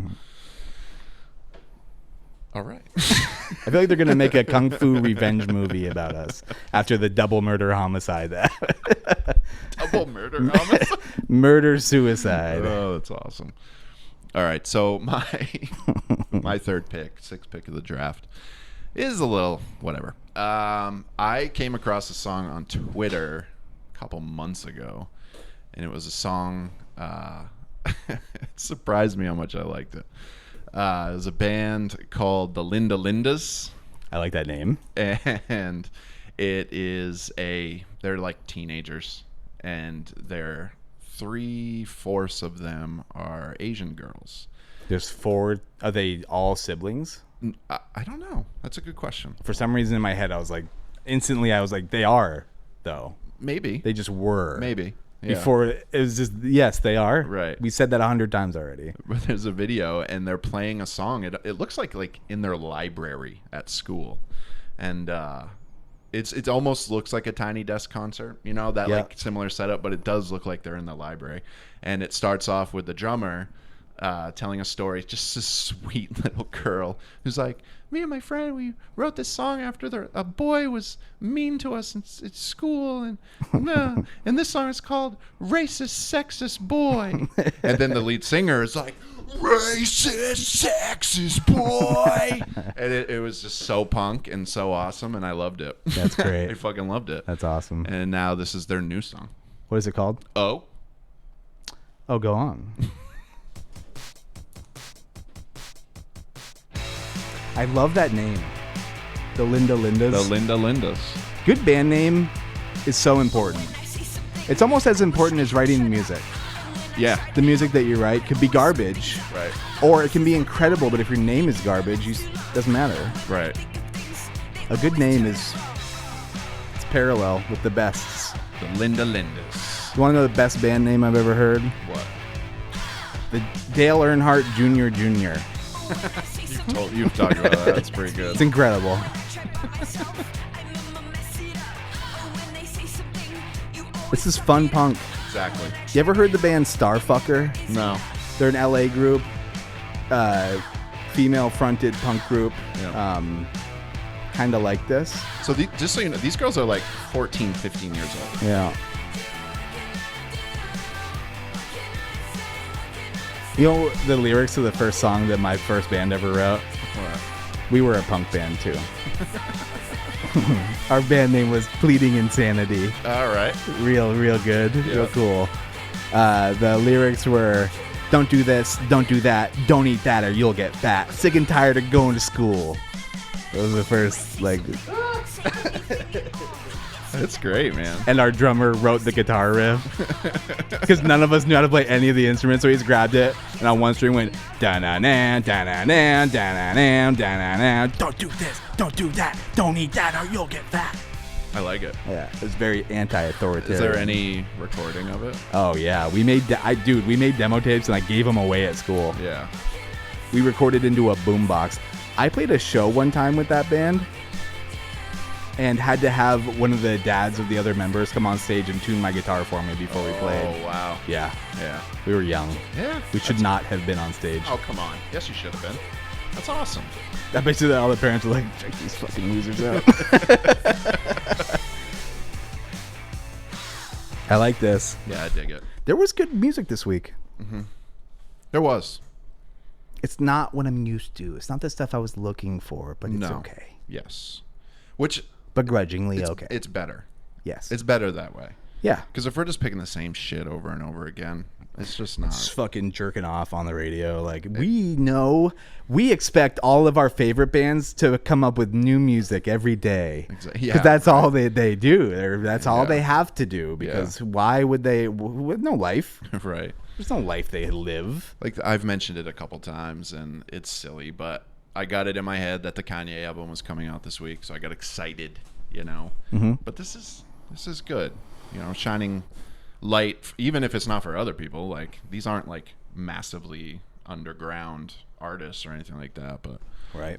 All right. I feel like they're going to make a Kung Fu revenge movie about us after the double murder homicide. Double murder homicide? Murder suicide. Oh, that's awesome. All right. So my third pick, sixth pick of the draft, is a little whatever. I came across a song on Twitter a couple months ago, and it was a song. It surprised me how much I liked it. It was a band called the Linda Lindas. I like that name. And it is they're like teenagers, and they're 3/4 of them are Asian girls. There's 4. Are they all siblings? I don't know. That's a good question. For some reason in my head, I was like, they are, though. Maybe. They just were. Maybe. Yeah. Before it was just, yes, they are. Right. We said that 100 times already. But there's a video, and they're playing a song. It looks like in their library at school, and it almost looks like a Tiny Desk concert. You know that like similar setup, but it does look like they're in the library. And it starts off with the drummer telling a story. Just a sweet little girl who's like, me and my friend, we wrote this song after a boy was mean to us at school, and this song is called Racist Sexist Boy. And then the lead singer is like, Racist Sexist Boy. And it was just so punk and so awesome, and I loved it. That's great. I fucking loved it. That's awesome. And now this is their new song. What is it called? Oh, go on. I love that name. The Linda Lindas. The Linda Lindas. Good band name is so important. It's almost as important as writing music. Yeah. The music that you write could be garbage. Right. Or it can be incredible, but if your name is garbage, it doesn't matter. Right. A good name it's parallel with the bests. The Linda Lindas. You want to know the best band name I've ever heard? What? The Dale Earnhardt Jr. Jr. You've talked about that. That's pretty good. It's incredible. This is fun punk. Exactly. You ever heard the band Starfucker? No. They're an LA group, female-fronted punk group. Yeah. Kind of like this. So just so you know, these girls are like 14, 15 years old. Yeah. You know the lyrics to the first song that my first band ever wrote? What? We were a punk band too. Our band name was Pleading Insanity. All right. Real good. Yep. Real cool. The lyrics were, don't do this, don't do that, don't eat that or you'll get fat. Sick and tired of going to school. That was the first, That's great, man. and our drummer wrote the guitar riff. Because none of us knew how to play any of the instruments, so he just grabbed it, and on one string went, da-na-na, da-na-na, da-na-na, da-na-na, don't do this, don't do that, don't eat that or you'll get fat. I like it. Yeah, it was very anti-authoritarian. Is there any recording of it? Oh, yeah. We made demo tapes, and I gave them away at school. Yeah. We recorded into a boombox. I played a show one time with that band and had to have one of the dads of the other members come on stage and tune my guitar for me before we played. Oh, wow. Yeah. Yeah. We were young. Yeah. We should not have been on stage. Oh, come on. Yes, you should have been. That's awesome. I bet you that all the parents were like, check these fucking losers out. I like this. Yeah, I dig it. There was good music this week. Mm-hmm. There was. It's not what I'm used to. It's not the stuff I was looking for, but it's okay. Yes. Which... Begrudgingly okay. It's better. Yes. It's better that way. Yeah. Because if we're just picking the same shit over and over again, it's just not. Just fucking jerking off on the radio. Like, we expect all of our favorite bands to come up with new music every day. Exactly. Yeah. Because that's all they do. That's all they have to do. Because why would they? With no life. Right. There's no life they live. Like, I've mentioned it a couple times, and it's silly, but I got it in my head that the Kanye album was coming out this week, so I got excited, Mm-hmm. But this is good, shining light, even if it's not for other people. Like, these aren't like massively underground artists or anything like that, but right.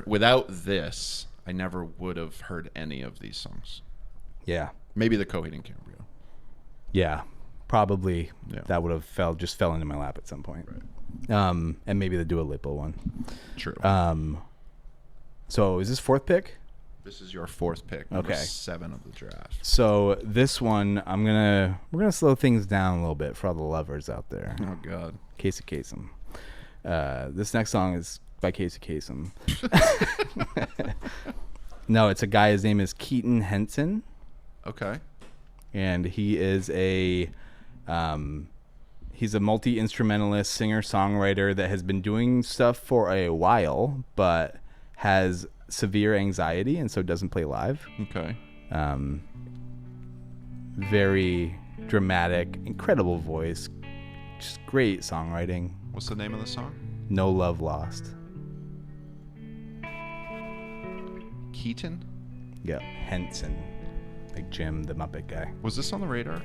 Without this, I never would have heard any of these songs. Yeah. Maybe the Coheed and Cambria. Yeah. Probably that would have fell into my lap at some point. Right. And maybe the Dua Lipa one. True. So is this fourth pick? This is your fourth pick. Number 7 of the draft. So this one, we're gonna slow things down a little bit for all the lovers out there. Oh God. Casey Kasem. This next song is by Casey Kasem. No, it's a guy. His name is Keaton Henson. Okay. And he is he's a multi-instrumentalist, singer-songwriter that has been doing stuff for a while, but has severe anxiety and so doesn't play live. Okay. Very dramatic, incredible voice, just great songwriting. What's the name of the song? No Love Lost. Keaton? Yeah, Henson, like Jim, the Muppet guy. Was this on the radar?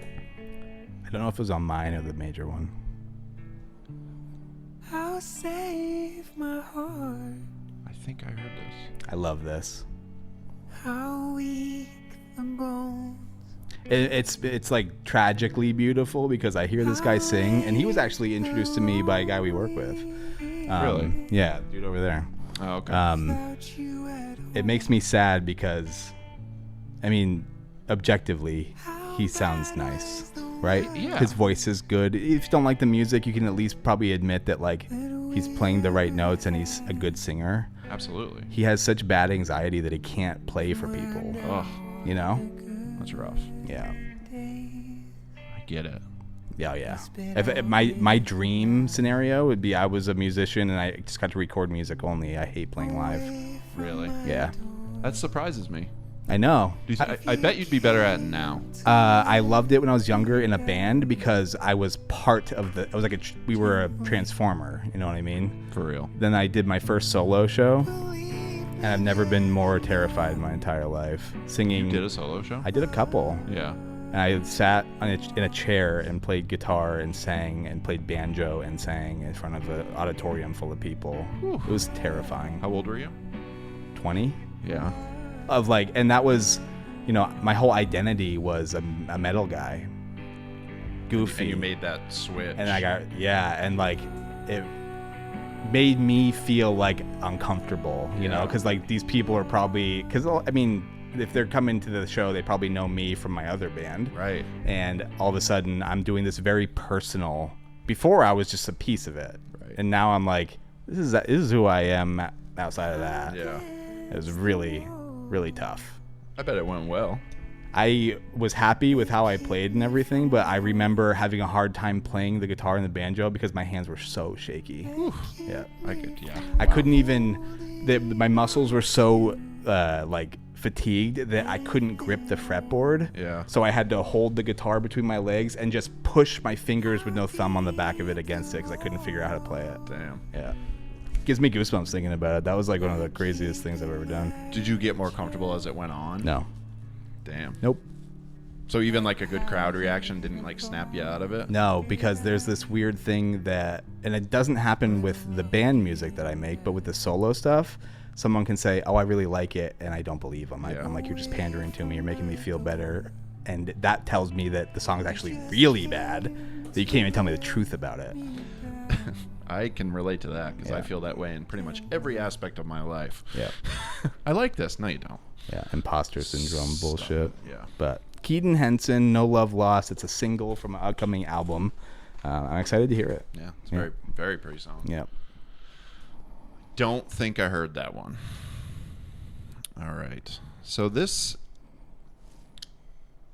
I don't know if it was on mine or the major one. I'll save my heart. I think I heard this. I love this. How weak the bones. It's like tragically beautiful because I hear this guy sing, and he was actually introduced to me by a guy we work with. Really? Yeah, dude over there. Oh, okay. It makes me sad because, I mean, objectively, he sounds nice, right? Yeah. His voice is good. If you don't like the music, you can at least probably admit that, like, he's playing the right notes and he's a good singer. Absolutely. He has such bad anxiety that he can't play for people. Ugh, You know? that's rough. Yeah. I get it. Yeah, yeah. If my dream scenario would be I was a musician and I just got to record music only. I hate playing live. Really? Yeah. That surprises me. I know. I bet you'd be better at it now. I loved it when I was younger in a band because I was part of the. I was like we were a transformer. You know what I mean? For real. Then I did my first solo show, and I've never been more terrified in my entire life. Singing. You did a solo show? I did a couple. Yeah. And I sat in a chair and played guitar and sang and played banjo and sang in front of an auditorium full of people. Whew. It was terrifying. How old were you? 20. Yeah. Of like, and that was, my whole identity was a metal guy. Goofy. And you made that switch. And and like, it made me feel like uncomfortable, because like these people are probably, if they're coming to the show, they probably know me from my other band. Right. And all of a sudden, I'm doing this very personal. Before, I was just a piece of it. Right. And now I'm like, this is who I am outside of that. Yeah. It was really, really tough. I bet it went well. I was happy with how I played and everything, but I remember having a hard time playing the guitar and the banjo because my hands were so shaky. Oof. Yeah. I Wow. couldn't even, my muscles were so, fatigued that I couldn't grip the fretboard. Yeah. So I had to hold the guitar between my legs and just push my fingers with no thumb on the back of it against it because I couldn't figure out how to play it. Damn. Yeah. Gives me goosebumps thinking about it. That was like one of the craziest things I've ever done. Did you get more comfortable as it went on? No. Damn. Nope. So even like a good crowd reaction didn't like snap you out of it? No, because there's this weird thing that, and it doesn't happen with the band music that I make, but with the solo stuff, someone can say, "Oh, I really like it," and I don't believe them. Yeah. I'm like, "You're just pandering to me. You're making me feel better," and that tells me that the song is actually really bad. That you can't even tell me the truth about it. I can relate to that because I Yeah. feel that way in pretty much every aspect of my life. Yeah. I like this. No, you don't. Yeah, imposter syndrome bullshit. Yeah. But Keaton Henson, No Love Lost. It's a single from an upcoming album. I'm excited to hear it. Yeah. It's very, very pretty song. Yeah. Don't think I heard that one. All right. So this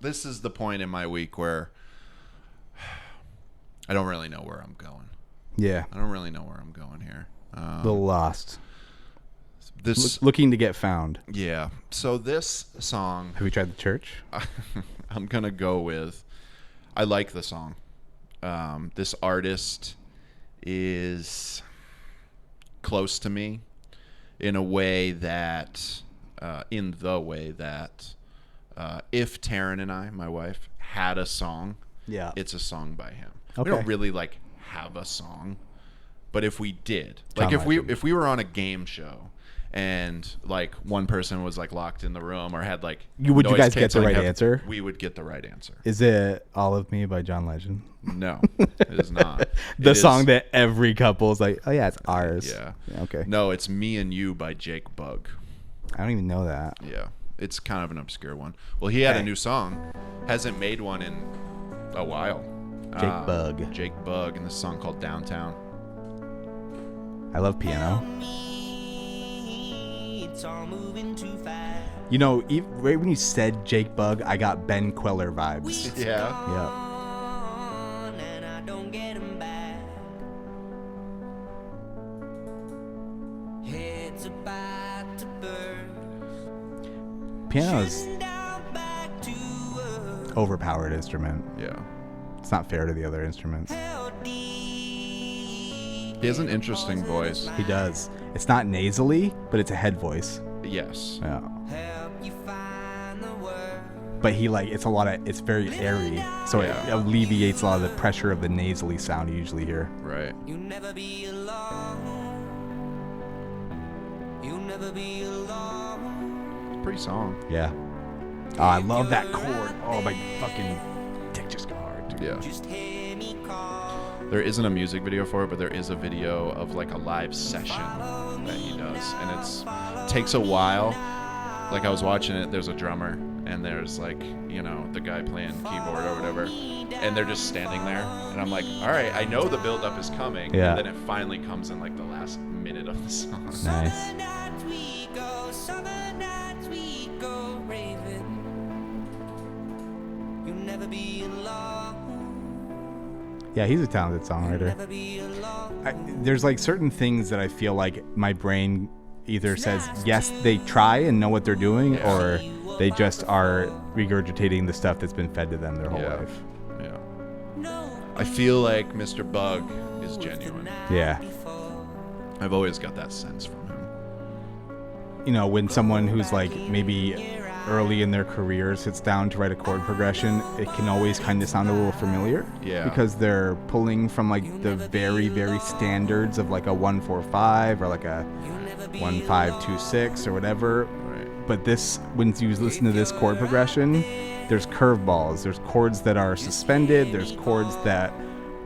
is the point in my week where I don't really know where I'm going. Yeah. I don't really know where I'm going here. A little lost. This, Looking to get found. yeah. So this song, Have you tried the church? I'm gonna go with. I like the song. This artist is close to me in a way that, if Taryn and I, my wife, had a song, Yeah. it's a song by him. Okay. We don't really like have a song, but if we did, John like Legend. if we were on a game show and like one person was like locked in the room or had like Would you noise guys get the canceling right head- answer? We would get the right answer. Is it All of Me by John Legend? No, it is not. The It song is- that every couple is like, oh yeah, it's ours. Yeah. Okay. No, it's Me and You by Jake Bugg. I don't even know that. Yeah. It's kind of an obscure one. Well, he had a Okay. new song. Hasn't made one in a while. Jake Bugg. Jake Bugg, and this song called Downtown. I love piano. It's all moving too fast. You know, right when you said Jake Bugg, I got Ben Queller vibes. Yeah. Yeah. And I don't get 'em back. Heads about to burn. Piano's Down back to earth. overpowered instrument. Yeah. It's not fair to the other instruments. Hell deep. He has an interesting voice. He does. It's not nasally, but it's a head voice. Yes. Yeah. Help you find the word. But it's very airy, so Yeah. it alleviates a lot of the pressure of the nasally sound you usually hear. Right. You'll never be alone. You'll never be alone. Pretty song. Yeah. Oh, I love that chord. Oh, my fucking dick just got hard. Dude. Yeah. Just hear me call. There isn't a music video for it, but there is a video of like a live session that he does, and it takes a while. Like I was watching it, there's a drummer, and there's like, the guy playing keyboard or whatever, and they're just standing there, and I'm like, all right, I know the build-up is coming, Yeah. and then it finally comes in like the last minute of the song. Nice. Nights we go, summer nights we go raving. You'll never be alone. Yeah, he's a talented songwriter. There's like certain things that I feel like my brain either says yes, they try and know what they're doing, or they just are regurgitating the stuff that's been fed to them their whole life. Yeah. I feel like Mr. Bug is genuine. Yeah. I've always got that sense from him. You know, when someone who's like maybe early in their career sits down to write a chord progression, it can always kind of sound a little familiar. Yeah. Because they're pulling from like the very, very standards of like a 1-4-5 or like a 1-5-2-6 or whatever. Right. But this, when you listen to this chord progression, there's curveballs. There's chords that are suspended. There's chords that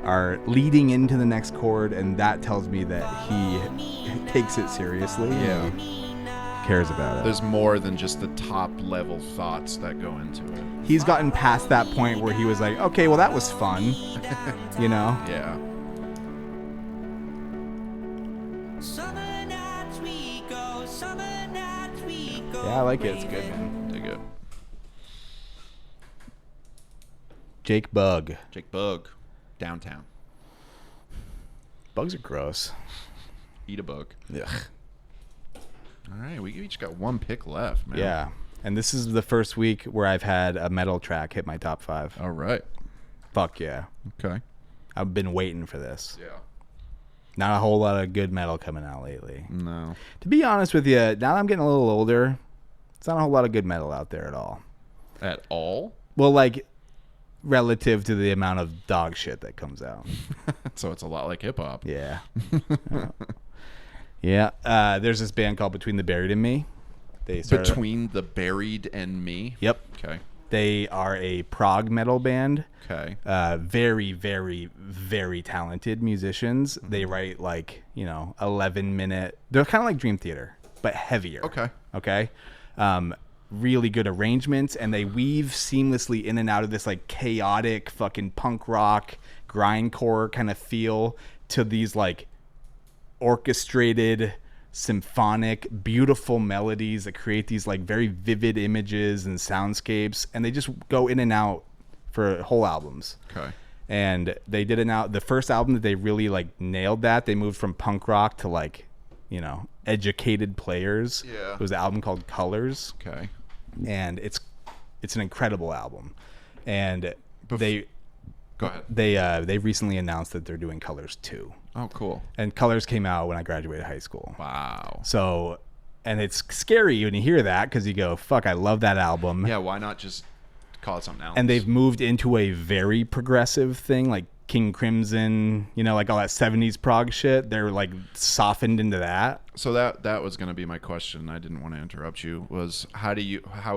are leading into the next chord, and that tells me that he takes it seriously. Yeah. And cares about it. There's more than just the top level thoughts that go into it. He's gotten past that point where he was like, okay, well, that was fun. You know? Yeah. Summer nights we go, summer nights we go. Yeah, I like it. It's good, man. Dig it. Jake Bug. Jake Bug. Downtown. Bugs are gross. Eat a bug. Ugh. All right, we each got one pick left, man. Yeah. And this is the first week where I've had a metal track hit my top 5. All right. Fuck yeah. Okay. I've been waiting for this. Yeah. Not a whole lot of good metal coming out lately. No. To be honest with you, now that I'm getting a little older, it's not a whole lot of good metal out there at all. At all? Well, like, relative to the amount of dog shit that comes out. So it's a lot like hip hop. Yeah. Yeah. There's this band called Between the Buried and Me. They started, Between the Buried and Me? Yep. Okay. They are a prog metal band. Okay. Very, very, very talented musicians. They write like, 11-minute. They're kind of like Dream Theater, but heavier. Okay. Okay. Really good arrangements, and they weave seamlessly in and out of this like chaotic fucking punk rock grindcore kind of feel to these like orchestrated symphonic beautiful melodies that create these like very vivid images and soundscapes, and they just go in and out for whole albums. Okay. And they did it now. The first album that they really like nailed that, they moved from punk rock to like, educated players. Yeah. It was an album called Colors. Okay. And it's an incredible album. And they Go ahead. they recently announced that they're doing Colors 2. Oh, cool. And Colors came out when I graduated high school. Wow. So, and it's scary when you hear that because you go, fuck, I love that album. Yeah, why not just call it something else? And they've moved into a very progressive thing, like King Crimson, like all that 70s prog shit. They're like softened into that. So that was going to be my question. I didn't want to interrupt you. Was how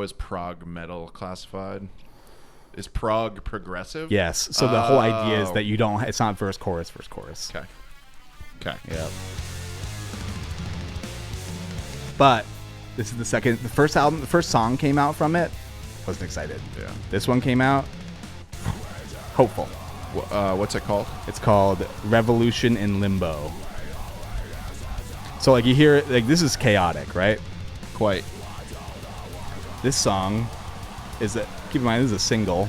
is prog metal classified? Is prog progressive? Yes. So the whole idea is that it's not verse chorus. Okay. Okay. Yeah. But this is the first song came out from it. Wasn't excited. Yeah. This one came out. Hopeful. What's it called? It's called Revolution in Limbo. So like you hear it, like this is chaotic, right? Quite. This song is keep in mind this is a single.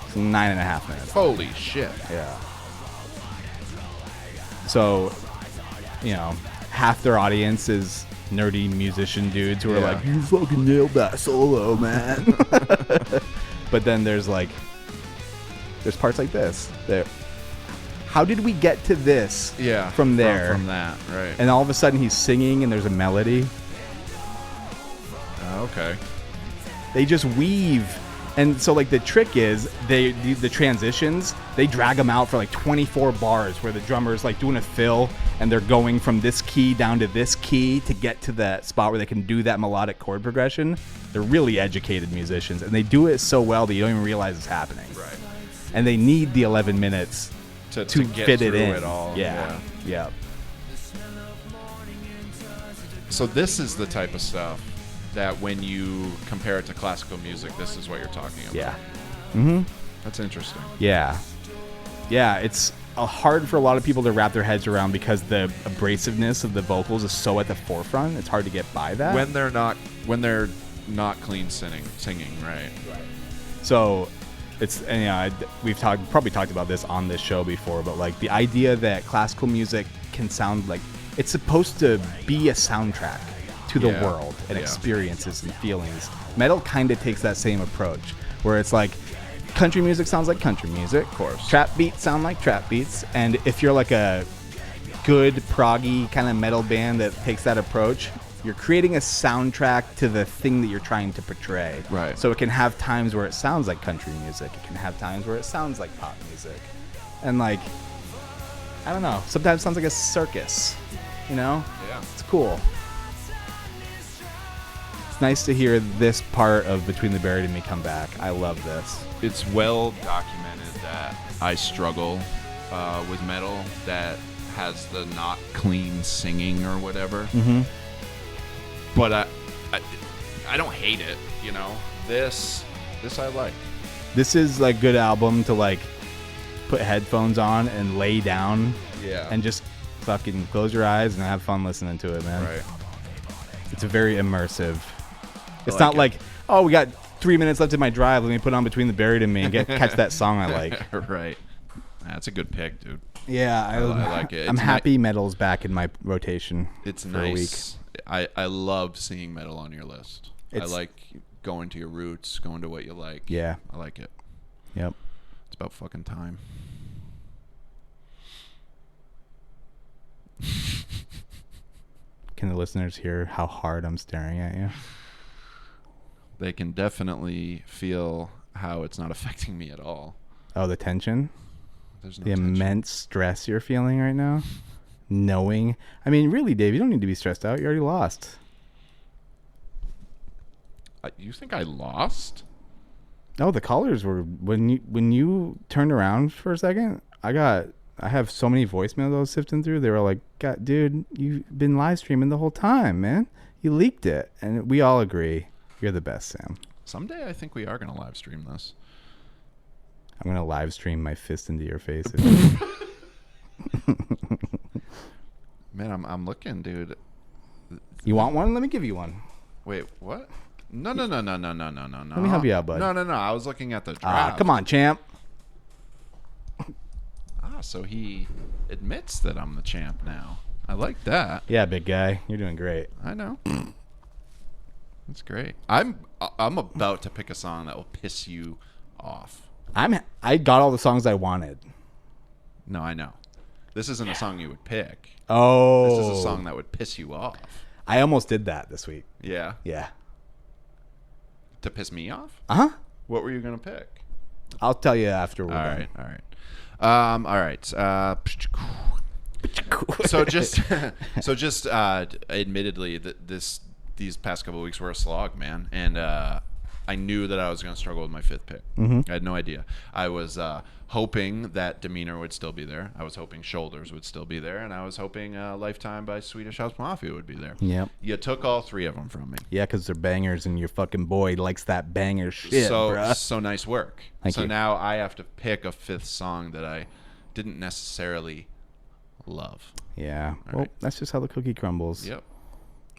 It's 9.5 minutes. Holy shit. Yeah. So, half their audience is nerdy musician dudes who are like, you fucking nailed that solo, man. But then there's parts like this. How did we get to this? Yeah. From there. From that, right. And all of a sudden he's singing and there's a melody. Okay. They just weave. And so like the trick is the transitions, they drag them out for like 24 bars where the drummer's like doing a fill and they're going from this key down to this key to get to that spot where they can do that melodic chord progression. They're really educated musicians and they do it so well that you don't even realize it's happening. Right. And they need the 11 minutes to get fit it through in. It all. Yeah. Yeah. So this is the type of stuff that when you compare it to classical music, this is what you're talking about. Yeah. Mm-hmm. That's interesting. Yeah. Yeah, it's hard for a lot of people to wrap their heads around because the abrasiveness of the vocals is so at the forefront. It's hard to get by that. When they're not clean singing, right? So we've probably talked about this on this show before, but like the idea that classical music can sound like it's supposed to be a soundtrack to the world and experiences and feelings. Metal kind of takes that same approach, where it's like country music sounds like country music, of course. Trap beats sound like trap beats, and if you're like a good proggy kind of metal band that takes that approach, you're creating a soundtrack to the thing that you're trying to portray. Right. So it can have times where it sounds like country music. It can have times where it sounds like pop music. And like, I don't know. Sometimes it sounds like a circus. You know? Yeah. It's cool. It's nice to hear this part of Between the Buried and Me come back. I love this. It's well documented that I struggle with metal that has the not clean singing or whatever. Mm-hmm. But I don't hate it, you know. This I like. This is like good album to like put headphones on and lay down. Yeah. And just fucking close your eyes and have fun listening to it, man. Right. It's a very immersive. It's like not it. like, oh, we got 3 minutes left in my drive. Let me put on Between the Buried and Me and catch that song I like. Right. That's a good pick, dude. Yeah, I like it. I'm It's happy metal's back in my rotation. It's for a week. nice. I love seeing metal on your list. I like going to your roots, going to what you like. Yeah. I like it. Yep. It's about fucking time. Can the listeners hear how hard I'm staring at you? They can definitely feel how it's not affecting me at all. Oh, the tension? There's no The tension. immense stress you're feeling right now? Knowing. I mean, really, Dave, you don't need to be stressed out. You already lost. You think I lost? Oh, the callers were when you turned around for a second. I have so many voicemails I was sifting through. They were like, "God, dude, you've been live streaming the whole time, man. You leaked it," and we all agree you're the best, Sam. Someday I think we are going to live stream this. I'm gonna live stream my fist into your face. Man, I'm looking, dude. You want one? Let me give you one. Wait, what? No. Let me help you out, bud. No. I was looking at the draft. Come on, champ. So he admits that I'm the champ now. I like that. Yeah, big guy, you're doing great. I know. That's great. I'm about to pick a song that will piss you off. I got all the songs I wanted. No, I know. This isn't a song you would pick. Oh, This is a song that would piss you off. I almost did that this week. Yeah. Yeah. To piss me off? Uh huh. What were you gonna pick? I'll tell you after we're All done. right. All right. So just admittedly, these past couple of weeks were a slog, man, and I knew that I was going to struggle with my fifth pick. Mm-hmm. I had no idea. I was hoping that Demeanor would still be there. I was hoping Shoulders would still be there, and I was hoping Lifetime by Swedish House Mafia would be there. Yep. You took all three of them from me. Yeah, because they're bangers, and your fucking boy likes that banger shit, bruh. So nice work. Thank you. Now I have to pick a fifth song that I didn't necessarily love. Yeah. All Well, right. that's just how the cookie crumbles. Yep.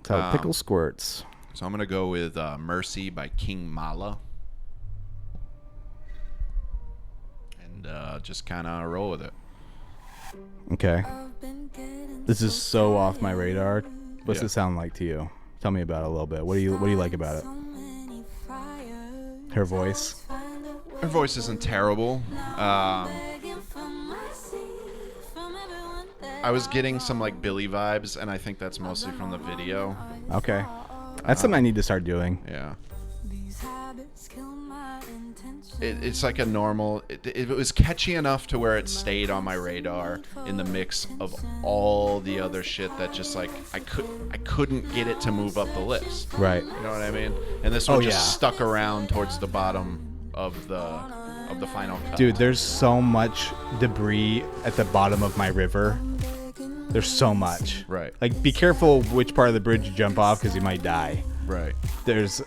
That's how pickle squirts. So I'm going to go with Mercy by King Mala. And just kind of roll with it. Okay. This is so off my radar. What's Yeah. it sound like to you? Tell me about it a little bit. What do you like about it? Her voice. Her voice isn't terrible. I was getting some like Billy vibes, and I think that's mostly from the video. Okay. That's something I need to start doing. Yeah. It's like a normal. It was catchy enough to where it stayed on my radar in the mix of all the other shit that just like I couldn't get it to move up the list. Right. You know what I mean? And this one just yeah. stuck around towards the bottom of the final cut. Dude, there's so much debris at the bottom of my river. There's so much. Right. Like, be careful which part of the bridge you jump off because you might die. Right. There's,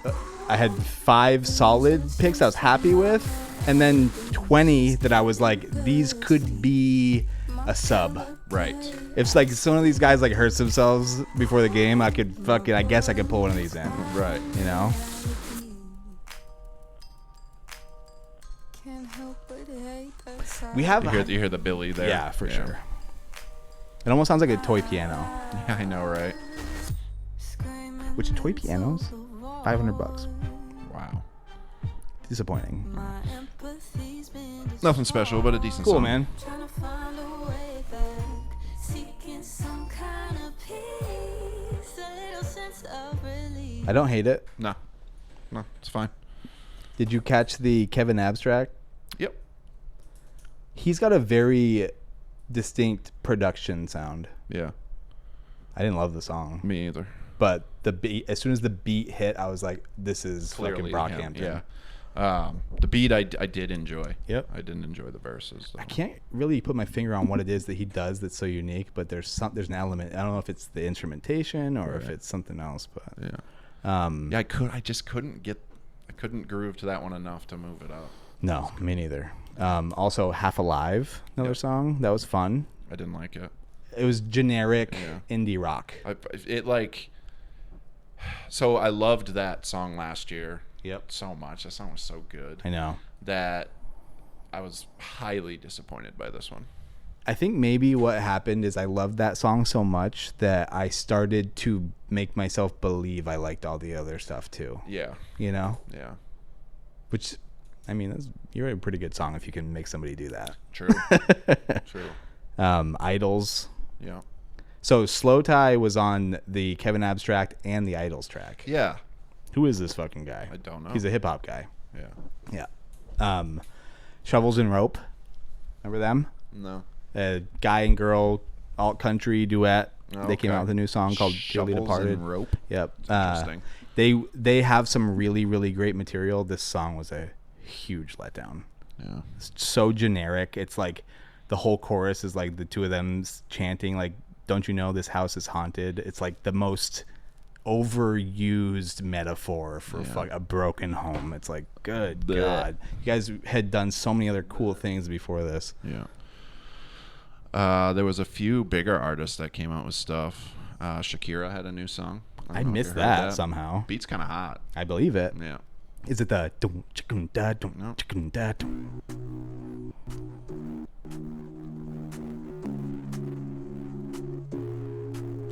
I had 5 solid picks I was happy with, and then 20 that I was like, these could be a sub. Right. If like some of these guys like hurts themselves before the game, I guess I could pull one of these in. Right. You know? We have You hear the Billy there. yeah, for sure. It almost sounds like a toy piano. Yeah, I know, right? Which toy pianos? $500. Wow. Disappointing. Nothing special, but a decent Cool, song. man. Trying to find a way back, seeking some kind of peace, a little sense of relief. I don't hate it. No, it's fine. Did you catch the Kevin Abstract? Yep. He's got a very distinct production sound. Yeah. I didn't love the song, Me either. but the beat, as soon as the beat hit, I was like, "This is fucking him, Brockhampton." Yeah. The beat I did enjoy. Yep. I didn't enjoy the verses. Though. I can't really put my finger on what it is that he does that's so unique, but there's an element. I don't know if it's the instrumentation or if it's something else, but Yeah. I just couldn't groove to that one enough to move it up. no, me neither. Also, Half Alive, another song that was fun. I didn't like it. It was generic Yeah. indie rock. So I loved that song last year. Yep. So much. That song was so good I know. that I was highly disappointed by this one. I think maybe what happened is I loved that song so much that I started to make myself believe I liked all the other stuff too. Yeah. You know? Yeah. Which, I mean, you're a pretty good song if you can make somebody do that. True. True. Idols. Yeah. So Slow Tie was on the Kevin Abstract and the Idols track. Yeah. Who is this fucking guy? I don't know. He's a hip hop guy. Yeah. Yeah. Shovels and Rope. Remember them? No. A guy and girl alt country duet. Oh, They came okay. out with a new song called Dearly Shovels Departed. and Rope. Yep. Interesting. They have some really, really great material. This song was a huge letdown. Yeah. It's so generic. It's like the whole chorus is like the two of them chanting like, "Don't you know this house is haunted?" It's like the most overused metaphor for a broken home. It's like, good God. You guys had done so many other cool things before this. Yeah. There was a few bigger artists that came out with stuff. Shakira had a new song. I don't know if missed you heard that somehow. Beat's kind of hot. I believe it. Yeah. Is it the dum, chicken, da, dum, No. chicken, da, dum?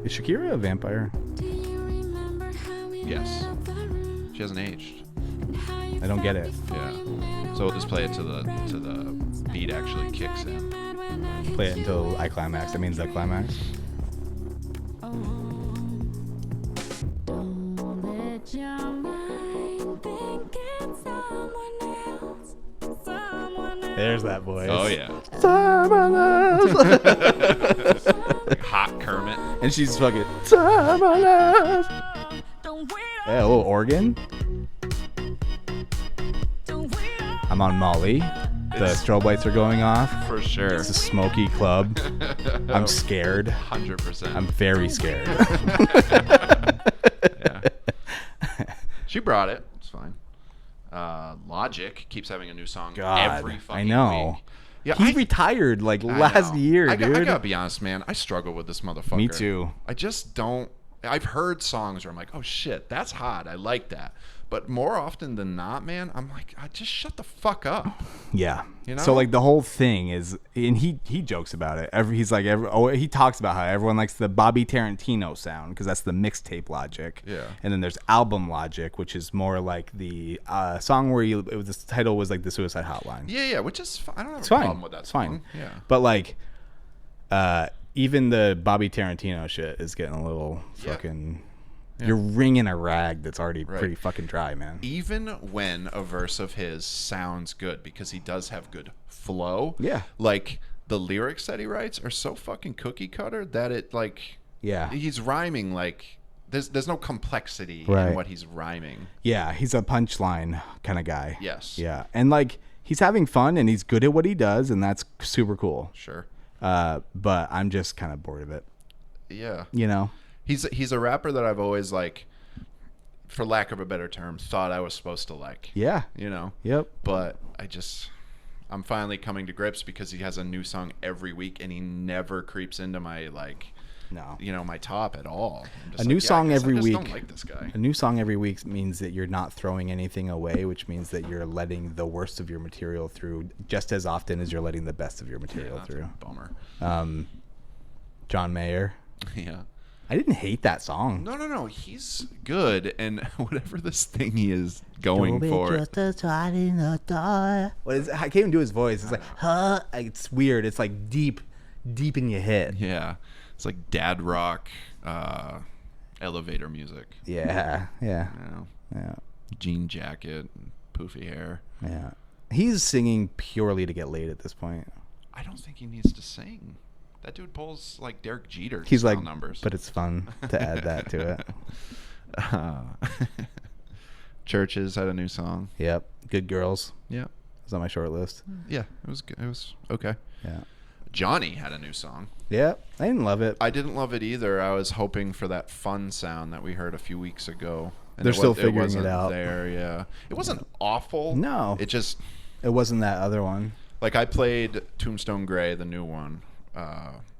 Is Shakira a vampire? Do you remember how we Yes. left the room She hasn't aged. and how you I don't get it. Yeah. So we'll just play it to the beat actually kicks in. Play it until I climax. That means the climax. Don't let your mind think it's someone else. Someone else. There's that voice. Oh yeah. Someone else. Hot Kermit. And she's fucking someone else. Don't wait Yeah, a little organ. don't wait I'm on Molly. The strobe lights are going off. For sure. It's a smoky club. I'm scared. 100%. I'm very scared. Yeah. She brought it. It's fine. Logic keeps having a new song God, every fucking I know. week. Yeah, He retired like I last know. year, I dude. gotta be honest, man. I struggle with this motherfucker. Me too. I just don't. I've heard songs where I'm like, oh shit, that's hot. I like that. But more often than not, man, I'm like, just shut the fuck up. Yeah. You know? So like the whole thing is, and he jokes about it. He talks about how everyone likes the Bobby Tarantino sound because that's the mixtape Logic. Yeah. And then there's album Logic, which is more like the song where the title was like the Suicide Hotline. Yeah, which is fine. I don't have It's a fine. problem with that It's song. fine. Yeah. But like, even the Bobby Tarantino shit is getting a little fucking. You're wringing a rag that's already pretty fucking dry, man. Even when a verse of his sounds good, because he does have good flow. Yeah. Like the lyrics that he writes are so fucking cookie cutter that it like. Yeah. He's rhyming like. There's no complexity Right. in what he's rhyming. Yeah, he's a punchline kind of guy. Yes. Yeah, and like he's having fun and he's good at what he does, and that's super cool. Sure. But I'm just kind of bored of it. Yeah. You know? He's a rapper that I've always like, for lack of a better term, thought I was supposed to like. Yeah. You know. Yep. But I'm finally coming to grips because he has a new song every week and he never creeps into my like No. my top at all. I'm just A new song I guess every I just week. don't like this guy. A new song every week means that you're not throwing anything away, which means that you're letting the worst of your material through just as often as you're letting the best of your material That's through. a bummer. John Mayer. Yeah. I didn't hate that song. No. He's good, and whatever this thing he is going for. What is? I can't even do his voice. It's like, huh? It's weird. It's like deep in your head. Yeah. It's like dad rock, elevator music. Yeah. Yeah. Jean jacket, and poofy hair. Yeah. He's singing purely to get laid at this point. I don't think he needs to sing. That dude pulls like Derek Jeter. He's like, numbers. but it's fun to add that to it. Churches had a new song. Yep. Good Girls. Yeah. It's on my short list. Yeah, it was good. It was okay. Yeah. Johnny had a new song. Yeah. I didn't love it. I didn't love it either. I was hoping for that fun sound that we heard a few weeks ago. And They're still figuring it wasn't out. There, yeah. It wasn't awful. No. It wasn't that other one. like I played Tombstone Gray, the new one,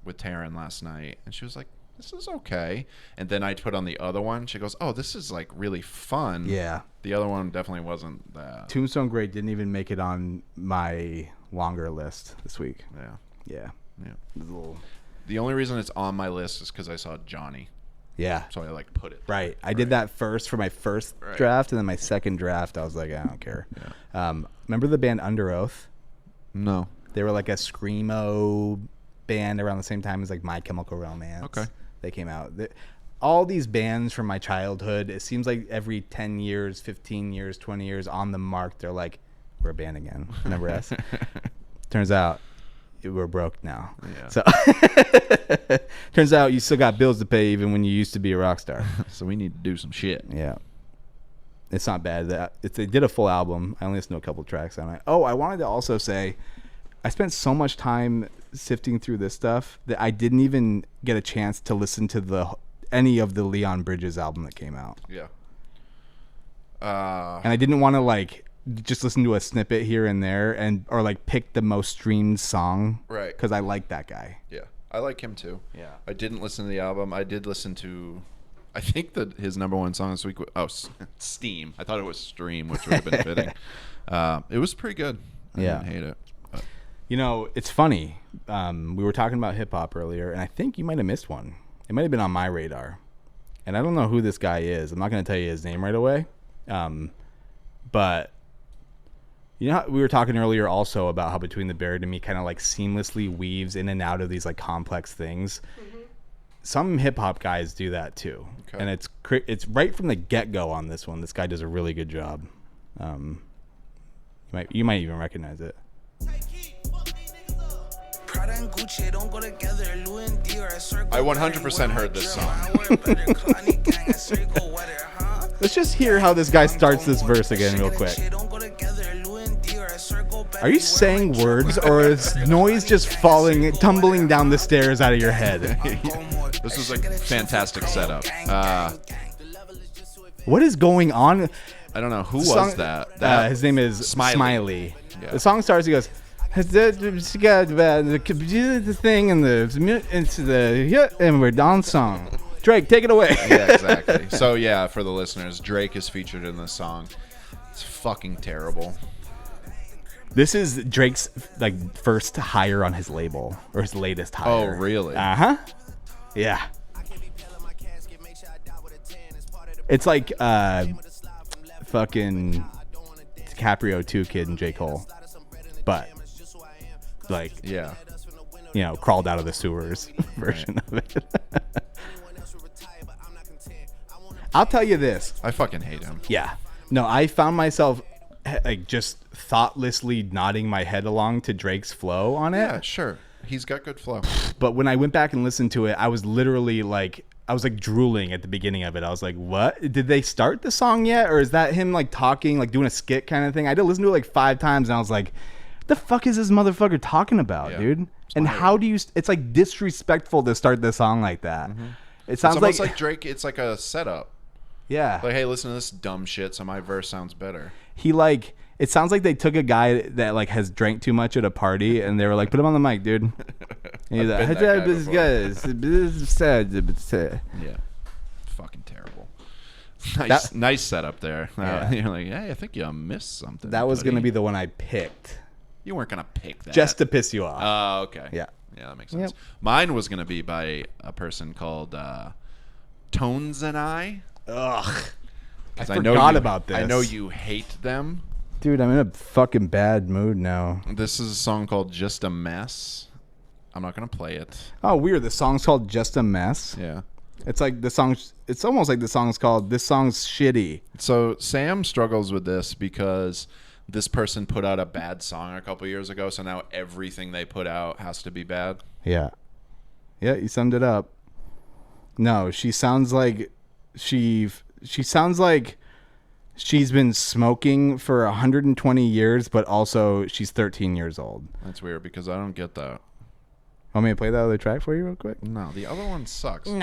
with Taryn last night, and she was like, "This is okay." And then I put on the other one. She goes, "Oh, this is like really fun." Yeah. The other one definitely wasn't that. Tombstone Gray didn't even make it on my longer list this week. Yeah. Yeah. Yeah. It was a little... The only reason it's on my list is because I saw Johnny. Yeah. So I like put it there. Right. I did that first for my first draft, and then my second draft, I was like, I don't care. Yeah. Remember the band Under Oath? No. They were like a screamo band around the same time as like My Chemical Romance. Okay. They came out. All these bands from my childhood, it seems like every 10 years, 15 years, 20 years on the mark, they're like, we're a band again. Remember us? Turns out we're broke now. Yeah. So turns out you still got bills to pay even when you used to be a rock star. So we need to do some shit. Yeah. It's not bad. They did a full album. I only listened to a couple tracks on it. Oh, I wanted to also say, I spent so much time sifting through this stuff that I didn't even get a chance to listen to any of the Leon Bridges album that came out. Yeah. And I didn't want to like just listen to a snippet here and there or like pick the most streamed song. Right. Because I like that guy. Yeah. I like him too. Yeah. I didn't listen to the album. I did listen to, I think that his number one song this week was, Steam. I thought it was Stream, which would have been fitting. It was pretty good. I didn't hate it. But. You know, it's funny. We were talking about hip hop earlier, and I think you might have missed one. It might have been on my radar. And I don't know who this guy is. I'm not going to tell you his name right away. But you know how we were talking earlier also about how Between the Buried and Me kind of like seamlessly weaves in and out of these like complex things. Mm-hmm. Some hip hop guys do that too. Okay. And it's right from the get-go on this one. This guy does a really good job. You might even recognize it. I 100% heard this song. Let's just hear how this guy starts this verse again real quick. Are you saying words or is noise just tumbling down the stairs out of your head? This was a fantastic setup. What is going on? I don't know. Who was that? His name is Smiley. Yeah. The song starts, he goes, the thing and we're on song. Drake, take it away. Yeah, exactly. So yeah, for the listeners, Drake is featured in this song. It's fucking terrible. This is Drake's like first hire on his label, or his latest hire. Oh, really? Uh-huh. Yeah. It's like fucking DiCaprio 2 Kid and J. Cole. But like, yeah, you know, crawled out of the sewers version of it. I'll tell you this. I fucking hate him. Yeah. No, I found myself like just thoughtlessly nodding my head along to Drake's flow on it. Yeah, sure. He's got good flow. But when I went back and listened to it, I was literally like, I was like drooling at the beginning of it. I was like, what? Did they start the song yet? Or is that him like talking, like doing a skit kind of thing? I did listen to it like 5 times and I was like, what the fuck is this motherfucker talking about, dude? And how do you, it's like disrespectful to start the song like that. Mm-hmm. It sounds it's almost like Drake, it's like a setup. Yeah. Like, hey, listen to this dumb shit, so my verse sounds better. He like, It sounds like they took a guy that like has drank too much at a party, and they were like, "Put him on the mic, dude." And he's like, been that guy yeah, fucking terrible. Nice setup there. Yeah. You're like, hey, I think you missed something. That was buddy. gonna be the one I picked, You weren't gonna pick that just to piss you off. Oh, okay. Yeah. Yeah, that makes sense. Yep. Mine was gonna be by a person called Tones and I. Ugh. I 'Cause forgot about this. I know you hate them. Dude, I'm in a fucking bad mood now. This is a song called Just a Mess. I'm not going to play it. Oh, weird. The song's called Just a Mess. Yeah. It's like the song's, it's almost like the song's called This Song's Shitty. So Sam struggles with this because this person put out a bad song a couple years ago, so now everything they put out has to be bad. Yeah. Yeah, you summed it up. No, she sounds like she sounds like she's been smoking for 120 years, but also she's 13 years old. That's weird because I don't get that. Want me to play that other track for you real quick? No, the other one sucks. And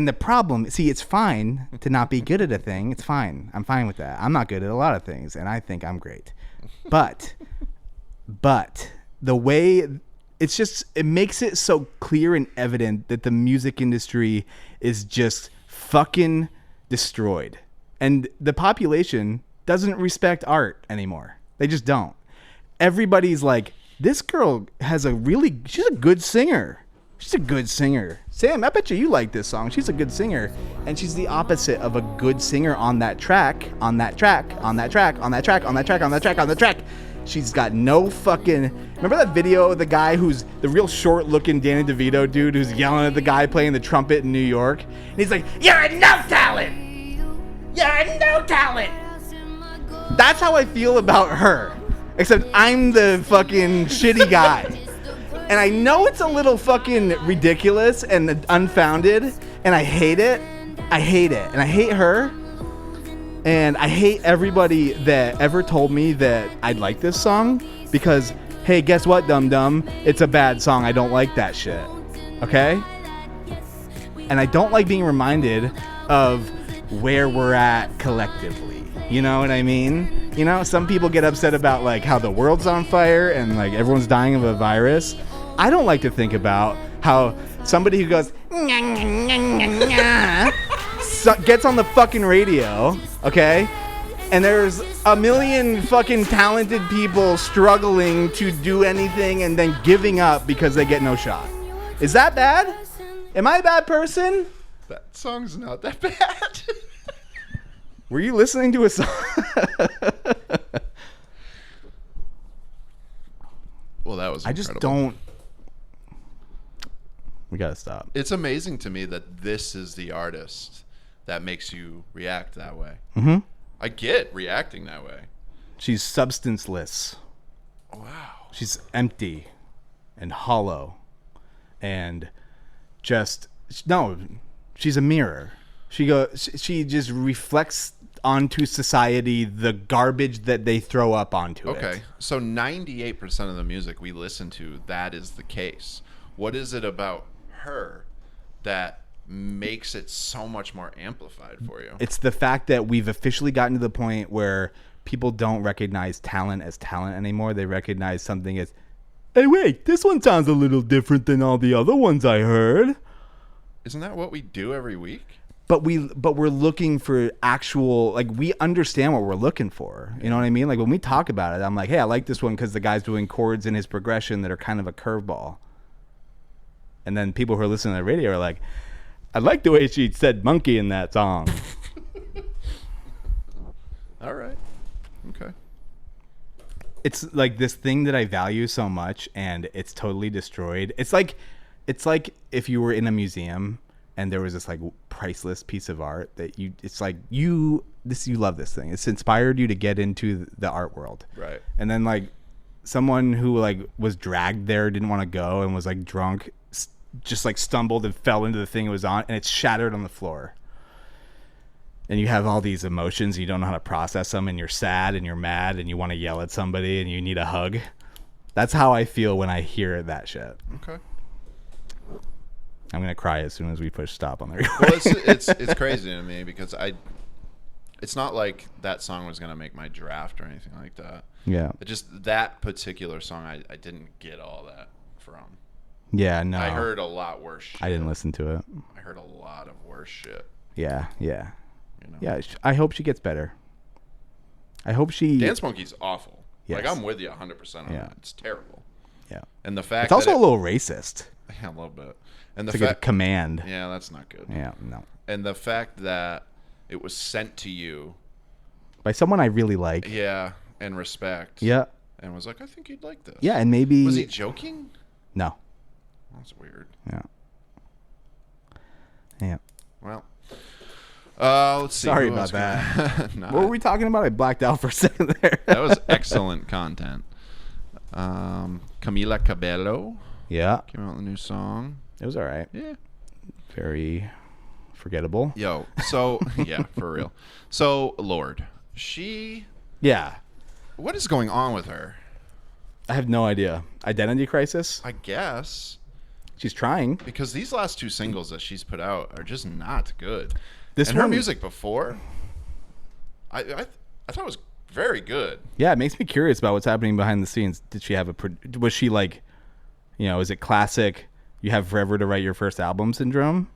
the problem, see, it's fine to not be good at a thing. It's fine. I'm fine with that. I'm not good at a lot of things, and I think I'm great. But the way it makes it so clear and evident that the music industry is just fucking destroyed. And the population doesn't respect art anymore. They just don't. Everybody's like, this girl she's a good singer. She's a good singer. Sam, I bet you like this song. She's a good singer. And she's the opposite of a good singer on that track, on that track, on that track, on that track, on that track, on that track, on the track. She's got no fucking... Remember that video of the guy who's the real short-looking Danny DeVito dude who's yelling at the guy playing the trumpet in New York? And he's like, "You're no talent! You're no talent!" That's how I feel about her. Except I'm the fucking shitty guy. And I know it's a little fucking ridiculous and unfounded, and I hate it. I hate it. And I hate her. And I hate everybody that ever told me that I'd like this song because, hey, guess what, dum-dum? It's a bad song. I don't like that shit. Okay? And I don't like being reminded of where we're at collectively. You know what I mean? You know, some people get upset about like how the world's on fire and like everyone's dying of a virus. I don't like to think about how somebody who goes gets on the fucking radio, okay? And there's a million fucking talented people struggling to do anything and then giving up because they get no shot. Is that bad? Am I a bad person? That song's not that bad. Were you listening to a song? Well, that was incredible. I just don't. We gotta stop. It's amazing to me that this is the artist that makes you react that way. Mm-hmm. I get reacting that way. She's substanceless. Wow. She's empty and hollow and just no. She's a mirror. She just reflects onto society the garbage that they throw up onto it. Okay, so 98% of the music we listen to, that is the case. What is it about her that makes it so much more amplified for you? It's the fact that we've officially gotten to the point where people don't recognize talent as talent anymore. They recognize something as, hey, wait, this one sounds a little different than all the other ones I heard. Isn't that what we do every week? But we're looking for actual, like, we understand what we're looking for. You know what I mean? Like, when we talk about it, I'm like, hey, I like this one because the guy's doing chords in his progression that are kind of a curveball. And then people who are listening to the radio are like, I like the way she said monkey in that song. All right. Okay. It's like this thing that I value so much, and it's totally destroyed. It's like if you were in a museum and there was this like priceless piece of art that you love this thing. It's inspired you to get into the art world. Right. And then like someone who like was dragged there, didn't want to go, and was like drunk, just like stumbled and fell into the thing it was on, and it's shattered on the floor. And you have all these emotions, you don't know how to process them, and you're sad and you're mad and you want to yell at somebody and you need a hug. That's how I feel when I hear that shit. Okay. I'm gonna cry as soon as we push stop on the recording. Well, it's crazy to me because It's not like that song was gonna make my draft or anything like that. Yeah. It just that particular song, I didn't get all that from. Yeah, no. I heard a lot worse shit. I didn't listen to it. I heard a lot of worse shit. Yeah. You know? Yeah, I hope she gets better. I hope she... Dance Monkey's awful. Yes. Like, I'm with you 100% on Yeah. that. It's terrible. Yeah. And the fact It's also that a little racist. yeah, a little bit. And the It's like a fact... command. Yeah, that's not good. Yeah, no. And the fact that it was sent to you... By someone I really like. Yeah, and respect. Yeah. And was like, I think you'd like this. Yeah, and maybe... Was he joking? No. That's weird. Yeah. Yeah. Well, let's see. Sorry who about else that. Nah, What were we talking about? I blacked out for a second there. that was excellent content. Camila Cabello Yeah. came out with a new song. It was all right. Yeah. Very forgettable. Yo, so, yeah, for real. So, Lord, Yeah. what is going on with her? I have no idea. Identity crisis? I guess, She's trying. because these last two singles that she's put out are just not good. This and her one- music before, I thought it was very good. Yeah, it makes me curious about what's happening behind the scenes. Did she have was she like, is it classic, you have forever to write your first album syndrome?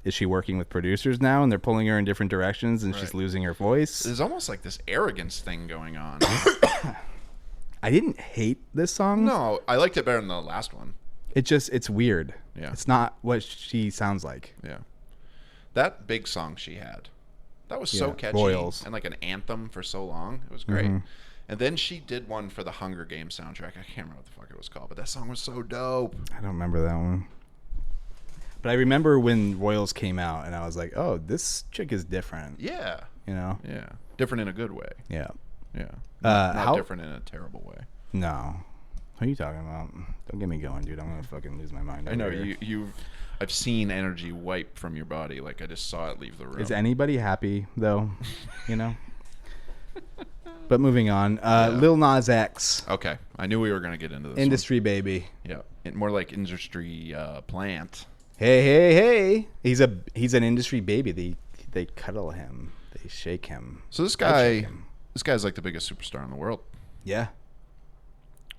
Is she working with producers now and they're pulling her in different directions and she's Right. losing her voice? There's almost like this arrogance thing going on. I didn't hate this song. No, I liked it better than the last one. It's weird. Yeah. It's not what she sounds like. Yeah. That big song she had, that was so Yeah, catchy. Royals. And like an anthem for so long. It was great. Mm-hmm. And then she did one for the Hunger Games soundtrack. I can't remember what the fuck it was called, but that song was so dope. I don't remember that one. But I remember when Royals came out and I was like, oh, this chick is different. Yeah. You know? Yeah. Different in a good way. Yeah. Yeah. Not how- different in a terrible way. No. Who are you talking about? Don't get me going, dude. I'm going to fucking lose my mind. I know over here. I've seen energy wipe from your body. Like I just saw it leave the room. Is anybody happy, though? you know? But moving on. Lil Nas X. Okay. I knew we were going to get into this. Industry baby. One. Yeah. More like industry plant. Hey. He's an industry baby. They cuddle him. They shake him. So this shake guy, him. this guy's like the biggest superstar in the world. Yeah.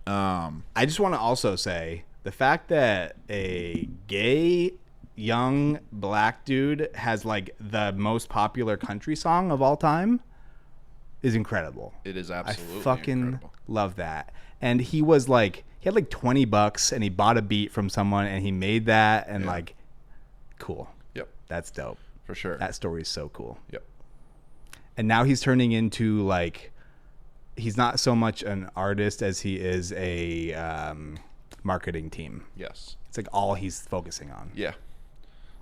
I just want to also say the fact that a gay young black dude has like the most popular country song of all time is incredible. It is absolutely I fucking incredible. love that. And he was like, he had like $20 and he bought a beat from someone and he made that and Yeah. like, cool. Yep, That's dope. for sure. That story is so cool. Yep. And now he's turning into like, he's not so much an artist as he is a marketing team. Yes. It's like all he's focusing on. Yeah.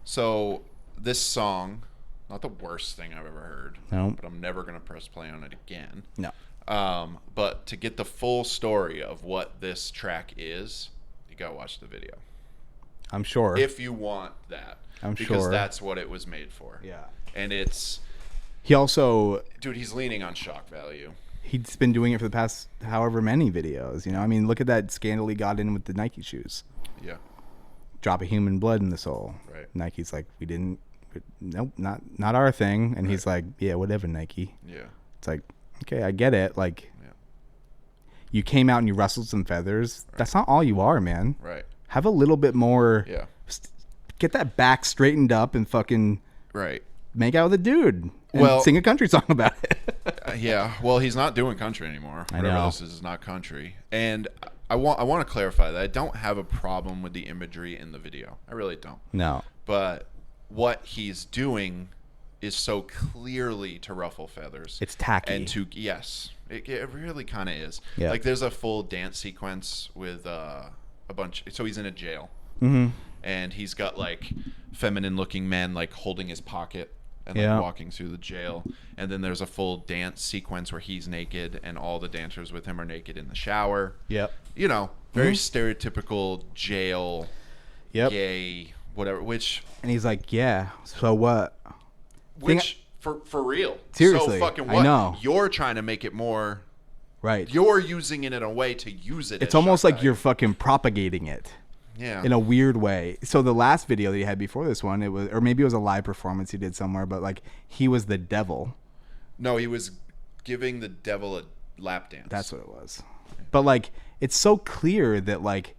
So this song, not the worst thing I've ever heard. No. But I'm never gonna press play on it again. No. But to get the full story of what this track is, you gotta watch the video. I'm sure. If you want that. I'm because sure. that's what it was made for. Yeah. And it's, He also, dude, he's leaning on shock value. he's been doing it for the past however many videos. I mean, look at that scandal he got in with the Nike shoes. Yeah. Drop a human blood in the soul. Right. Nike's like, nope, not our thing. And he's like, yeah, whatever, Nike. Yeah. It's like, okay, I get it. Like, Yeah. you came out and you rustled some feathers. That's not all you are, man. Right. Have a little bit more. Yeah. Get that back straightened up and fucking Right. make out with a dude. And Well- sing a country song about it. Yeah, well, he's not doing country anymore. I Whatever know. this is not country. And I want to clarify that I don't have a problem with the imagery in the video. I really don't. No. But what he's doing is so clearly to ruffle feathers. It's tacky. And to it really kind of is. Yeah. Like there's a full dance sequence with a bunch. So he's in a jail. Mm-hmm. And he's got like feminine looking men like holding his pocket and like Yeah. walking through the jail. And then there's a full dance sequence where he's naked and all the dancers with him are naked in the shower. Yep. You know, very stereotypical jail, Yep. gay, whatever. Which And he's like, yeah, so what? for real. Seriously, So fucking I what? know. You're trying to make it more. Right. You're using it in a way to use it. It's as almost shock like you're value. fucking propagating it Yeah. in a weird way. So the last video that he had before this one, it was, or maybe it was a live performance he did somewhere, but like he was the devil. No, he was giving the devil a lap dance. That's what it was. But like, it's so clear that like,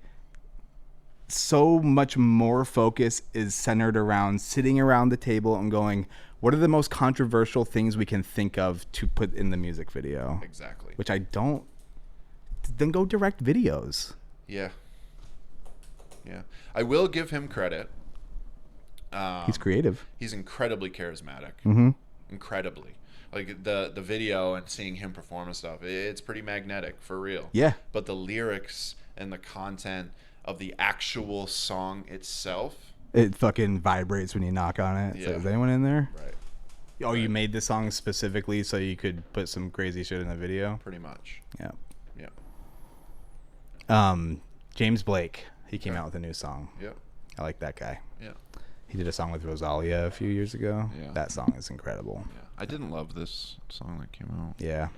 so much more focus is centered around sitting around the table and going, what are the most controversial things we can think of to put in the music video? Exactly. Which I don't. Then go direct videos. Yeah. Yeah. I will give him credit. He's creative. He's incredibly charismatic. Mm-hmm. Incredibly. Like the video and seeing him perform and stuff, it's pretty magnetic for real. Yeah. But the lyrics and the content of the actual song itself, It fucking vibrates when you knock on it. Yeah. So, is anyone in there? right? Oh, you made the song specifically so you could put some crazy shit in the video? Pretty much. Yeah. Yeah. James Blake, he came out with a new song. Yep. I like that guy. Yeah. He did a song with Rosalia a few years ago. Yeah. That song is incredible. Yeah. I didn't love this song that came out. Yeah.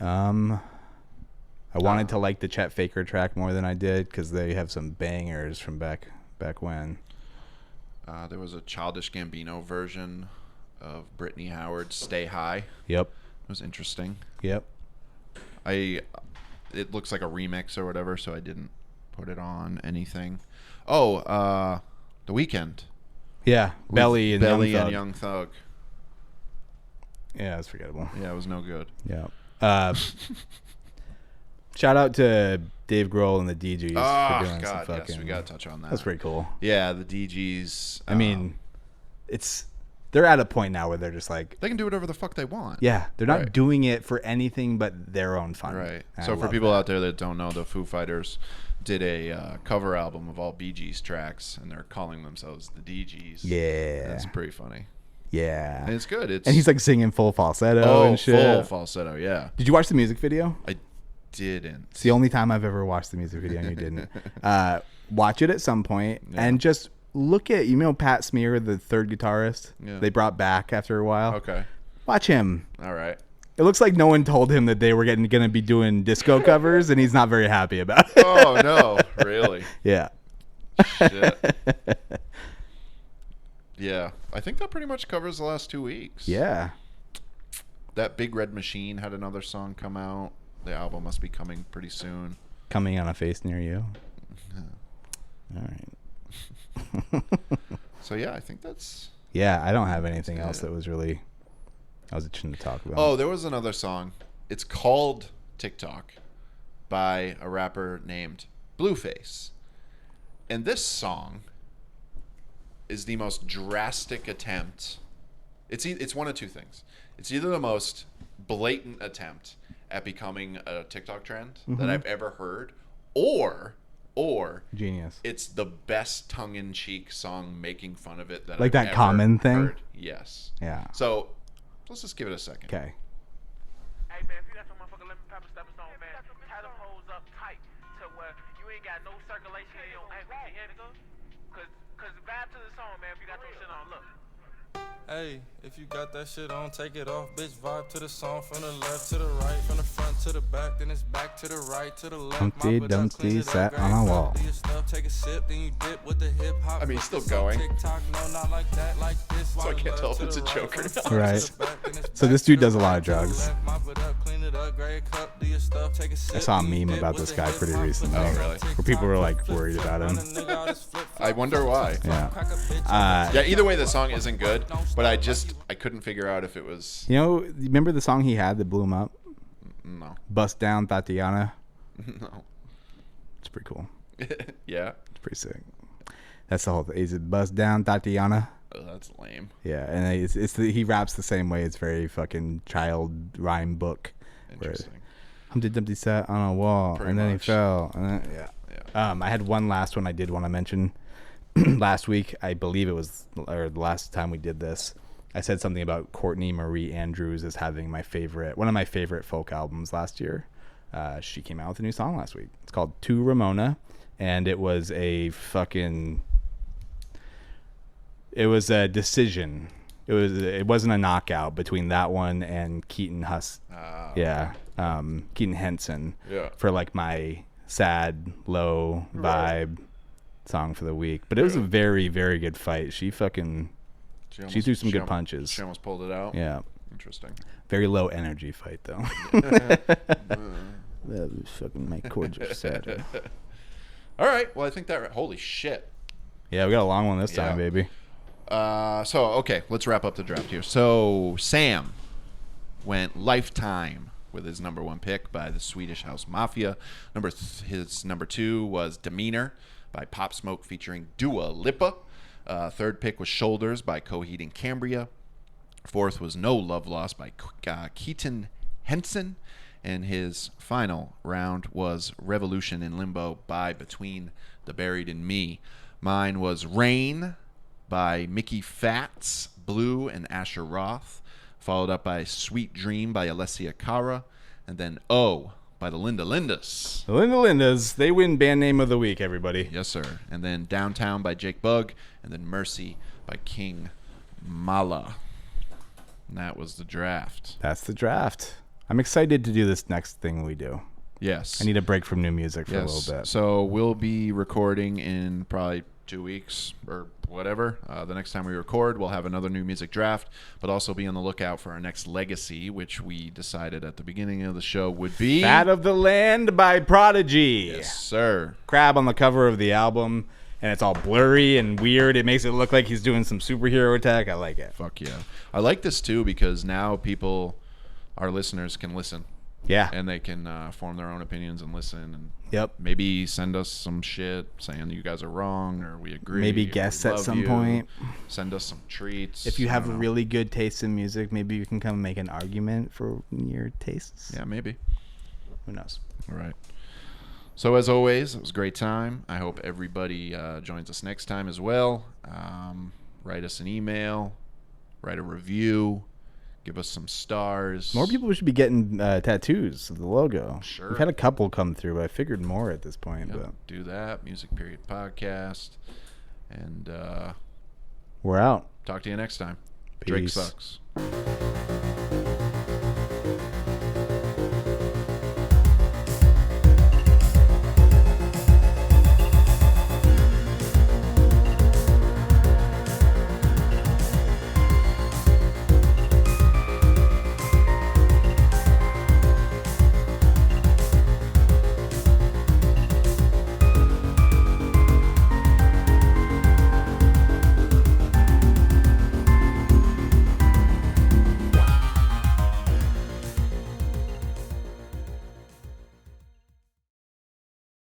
I wanted to like the Chet Faker track more than I did because they have some bangers from back when. There was a Childish Gambino version of Brittany Howard's "Stay High." Yep. It was interesting. Yep. It looks like a remix or whatever, so I didn't put it on anything. Oh, The Weeknd. Yeah. Belly and Belly Young Thug. and Young Thug. Yeah, it's forgettable. Yeah, it was no good. Yeah. Shout out to Dave Grohl and the DGs Oh for doing God, some yes, fucking. we gotta touch on that. That's pretty cool. Yeah, the DGs. I mean, they're at a point now where they're just like, they can do whatever the fuck they want. yeah, they're not Right. doing it for anything but their own fun. Right. And So I for love people that. out there that don't know, the Foo Fighters did a cover album of all Bee Gees tracks, and they're calling themselves the DGs. Yeah. That's pretty funny. Yeah. And it's good. It's And he's like singing full falsetto and shit. full falsetto. Yeah. Did you watch the music video? I didn't. It's the only time I've ever watched the music video and you didn't. Watch it at some point Yeah. and just look at, you know, Pat Smear, the third guitarist Yeah. they brought back after a while. Okay. Watch him. All right. It looks like no one told him that they were going to be doing disco covers and he's not very happy about it. Oh no! Really? Yeah. Shit. Yeah. I think that pretty much covers the last 2 weeks. Yeah. That Big Red Machine had another song come out. The album must be coming pretty soon. Coming on a face near you. All right. So yeah, I think that's. Yeah, I don't have anything else good. that was really I was itching to talk about. Oh, there was another song. It's called TikTok by a rapper named Blueface. And this song is the most drastic attempt. It's one of two things. It's either the most blatant attempt at becoming a TikTok trend that I've ever heard, or Genius. it's the best tongue-in-cheek song making fun of it that Like I've that ever Common thing? heard. Yes. Yeah. So let's just give it a second. Okay. Hey man, if you got some motherfucking lemon pepper steppers on, man, tie them hoes up tight to where you ain't got no circulation in your ankles, you hear, nigga? Cause the vibe to the song, man, if you got your shit on, look. Hey, if you got that shit on, take it off, bitch. Vibe to the song from the left to the right, from the front to the back, then it's back to the right to the left. Humpty Mop it up, Dumpty clean it up, sat grab on a it, wall. do your stuff, take a sip, then you dip with the hip hop. I mean, it's flip still this on going. TikTok, no, not like that, like this. So I From the can't tell left if to it's a the joke from or the not. front to Right. the back, then it's So back this to dude the does a lot right, of to the drugs. left. Mop it up, clean it up, grab your cup, do your stuff, take a sip, I saw a then you meme dip about with this the guy hip pretty hop, recently. flip it Oh, on really? TikTok, Where people were, like, flip, worried flip, about him. run a nigga out his flip I wonder why. Yeah. Crack a bitch Yeah, either way, the song isn't good, but I couldn't figure out if it was. You know, remember the song he had that blew him up? No. Bust Down Tatiana? No. It's pretty cool. Yeah. It's pretty sick. That's the whole thing. Is it Bust Down Tatiana? Oh, that's lame. Yeah, and he raps the same way. It's very fucking child rhyme book. where Interesting. Humpty Dumpty sat on a wall, Pretty and then much. he fell. And then, yeah. Yeah. I had one last one I did want to mention. Last week, I believe it was, or the last time we did this, I said something about Courtney Marie Andrews as having one of my favorite folk albums last year. She came out with a new song last week. It's called To Ramona, and it was a decision. It wasn't a knockout between that one and Keaton Keaton Henson Yeah. for like my sad low vibe song for the week. But it was a very, very good fight. She threw some good punches. She almost pulled it out. Yeah. Interesting. Very low energy fight though. That was fucking my cords are sad. All right. Well, I think that. Holy shit. Yeah, we got a long one this time, Yeah. baby. Okay, let's wrap up the draft here. So Sam went Lifetime with his number 1 pick by the Swedish House Mafia. His number 2 was Demeanor by Pop Smoke featuring Dua Lipa. Third pick was Shoulders by Coheed and Cambria. Fourth was No Love Lost by Keaton Henson. And his final round was Revolution in Limbo by Between the Buried and Me. Mine was Rain by Mickey Fats, Blue, and Asher Roth, followed up by Sweet Dream by Alessia Cara, and then Oh by the Linda Lindas. The Linda Lindas, they win band name of the week, everybody. Yes, sir. And then Downtown by Jake Bugg, and then Mercy by King Mala. And that was the draft. That's the draft. I'm excited to do this next thing we do. Yes. I need a break from new music for a little bit. So we'll be recording in probably 2 weeks or whatever. The next time we record, we'll have another new music draft, but also be on the lookout for our next legacy, which we decided at the beginning of the show would be Fat of the Land by Prodigy. Yes, sir. Crab on the cover of the album, and it's all blurry and weird. It makes it look like he's doing some superhero attack. I like it. Fuck yeah. I like this too because now our listeners can listen. Yeah. And they can form their own opinions and listen and Yep. maybe send us some shit saying you guys are wrong or we agree. Maybe or guess we at love some you. point. Send us some treats. If you I have don't know. really good taste in music, maybe you can come make an argument for your tastes. Yeah, maybe. Who knows? All right. So as always, it was a great time. I hope everybody joins us next time as well. Write us an email. Write a review. Give us some stars. More people should be getting tattoos of the logo. Sure. We've had a couple come through, but I figured more at this point. Yep, But do that. Music Period Podcast. And we're out. talk to you next time. Drake Peace. sucks.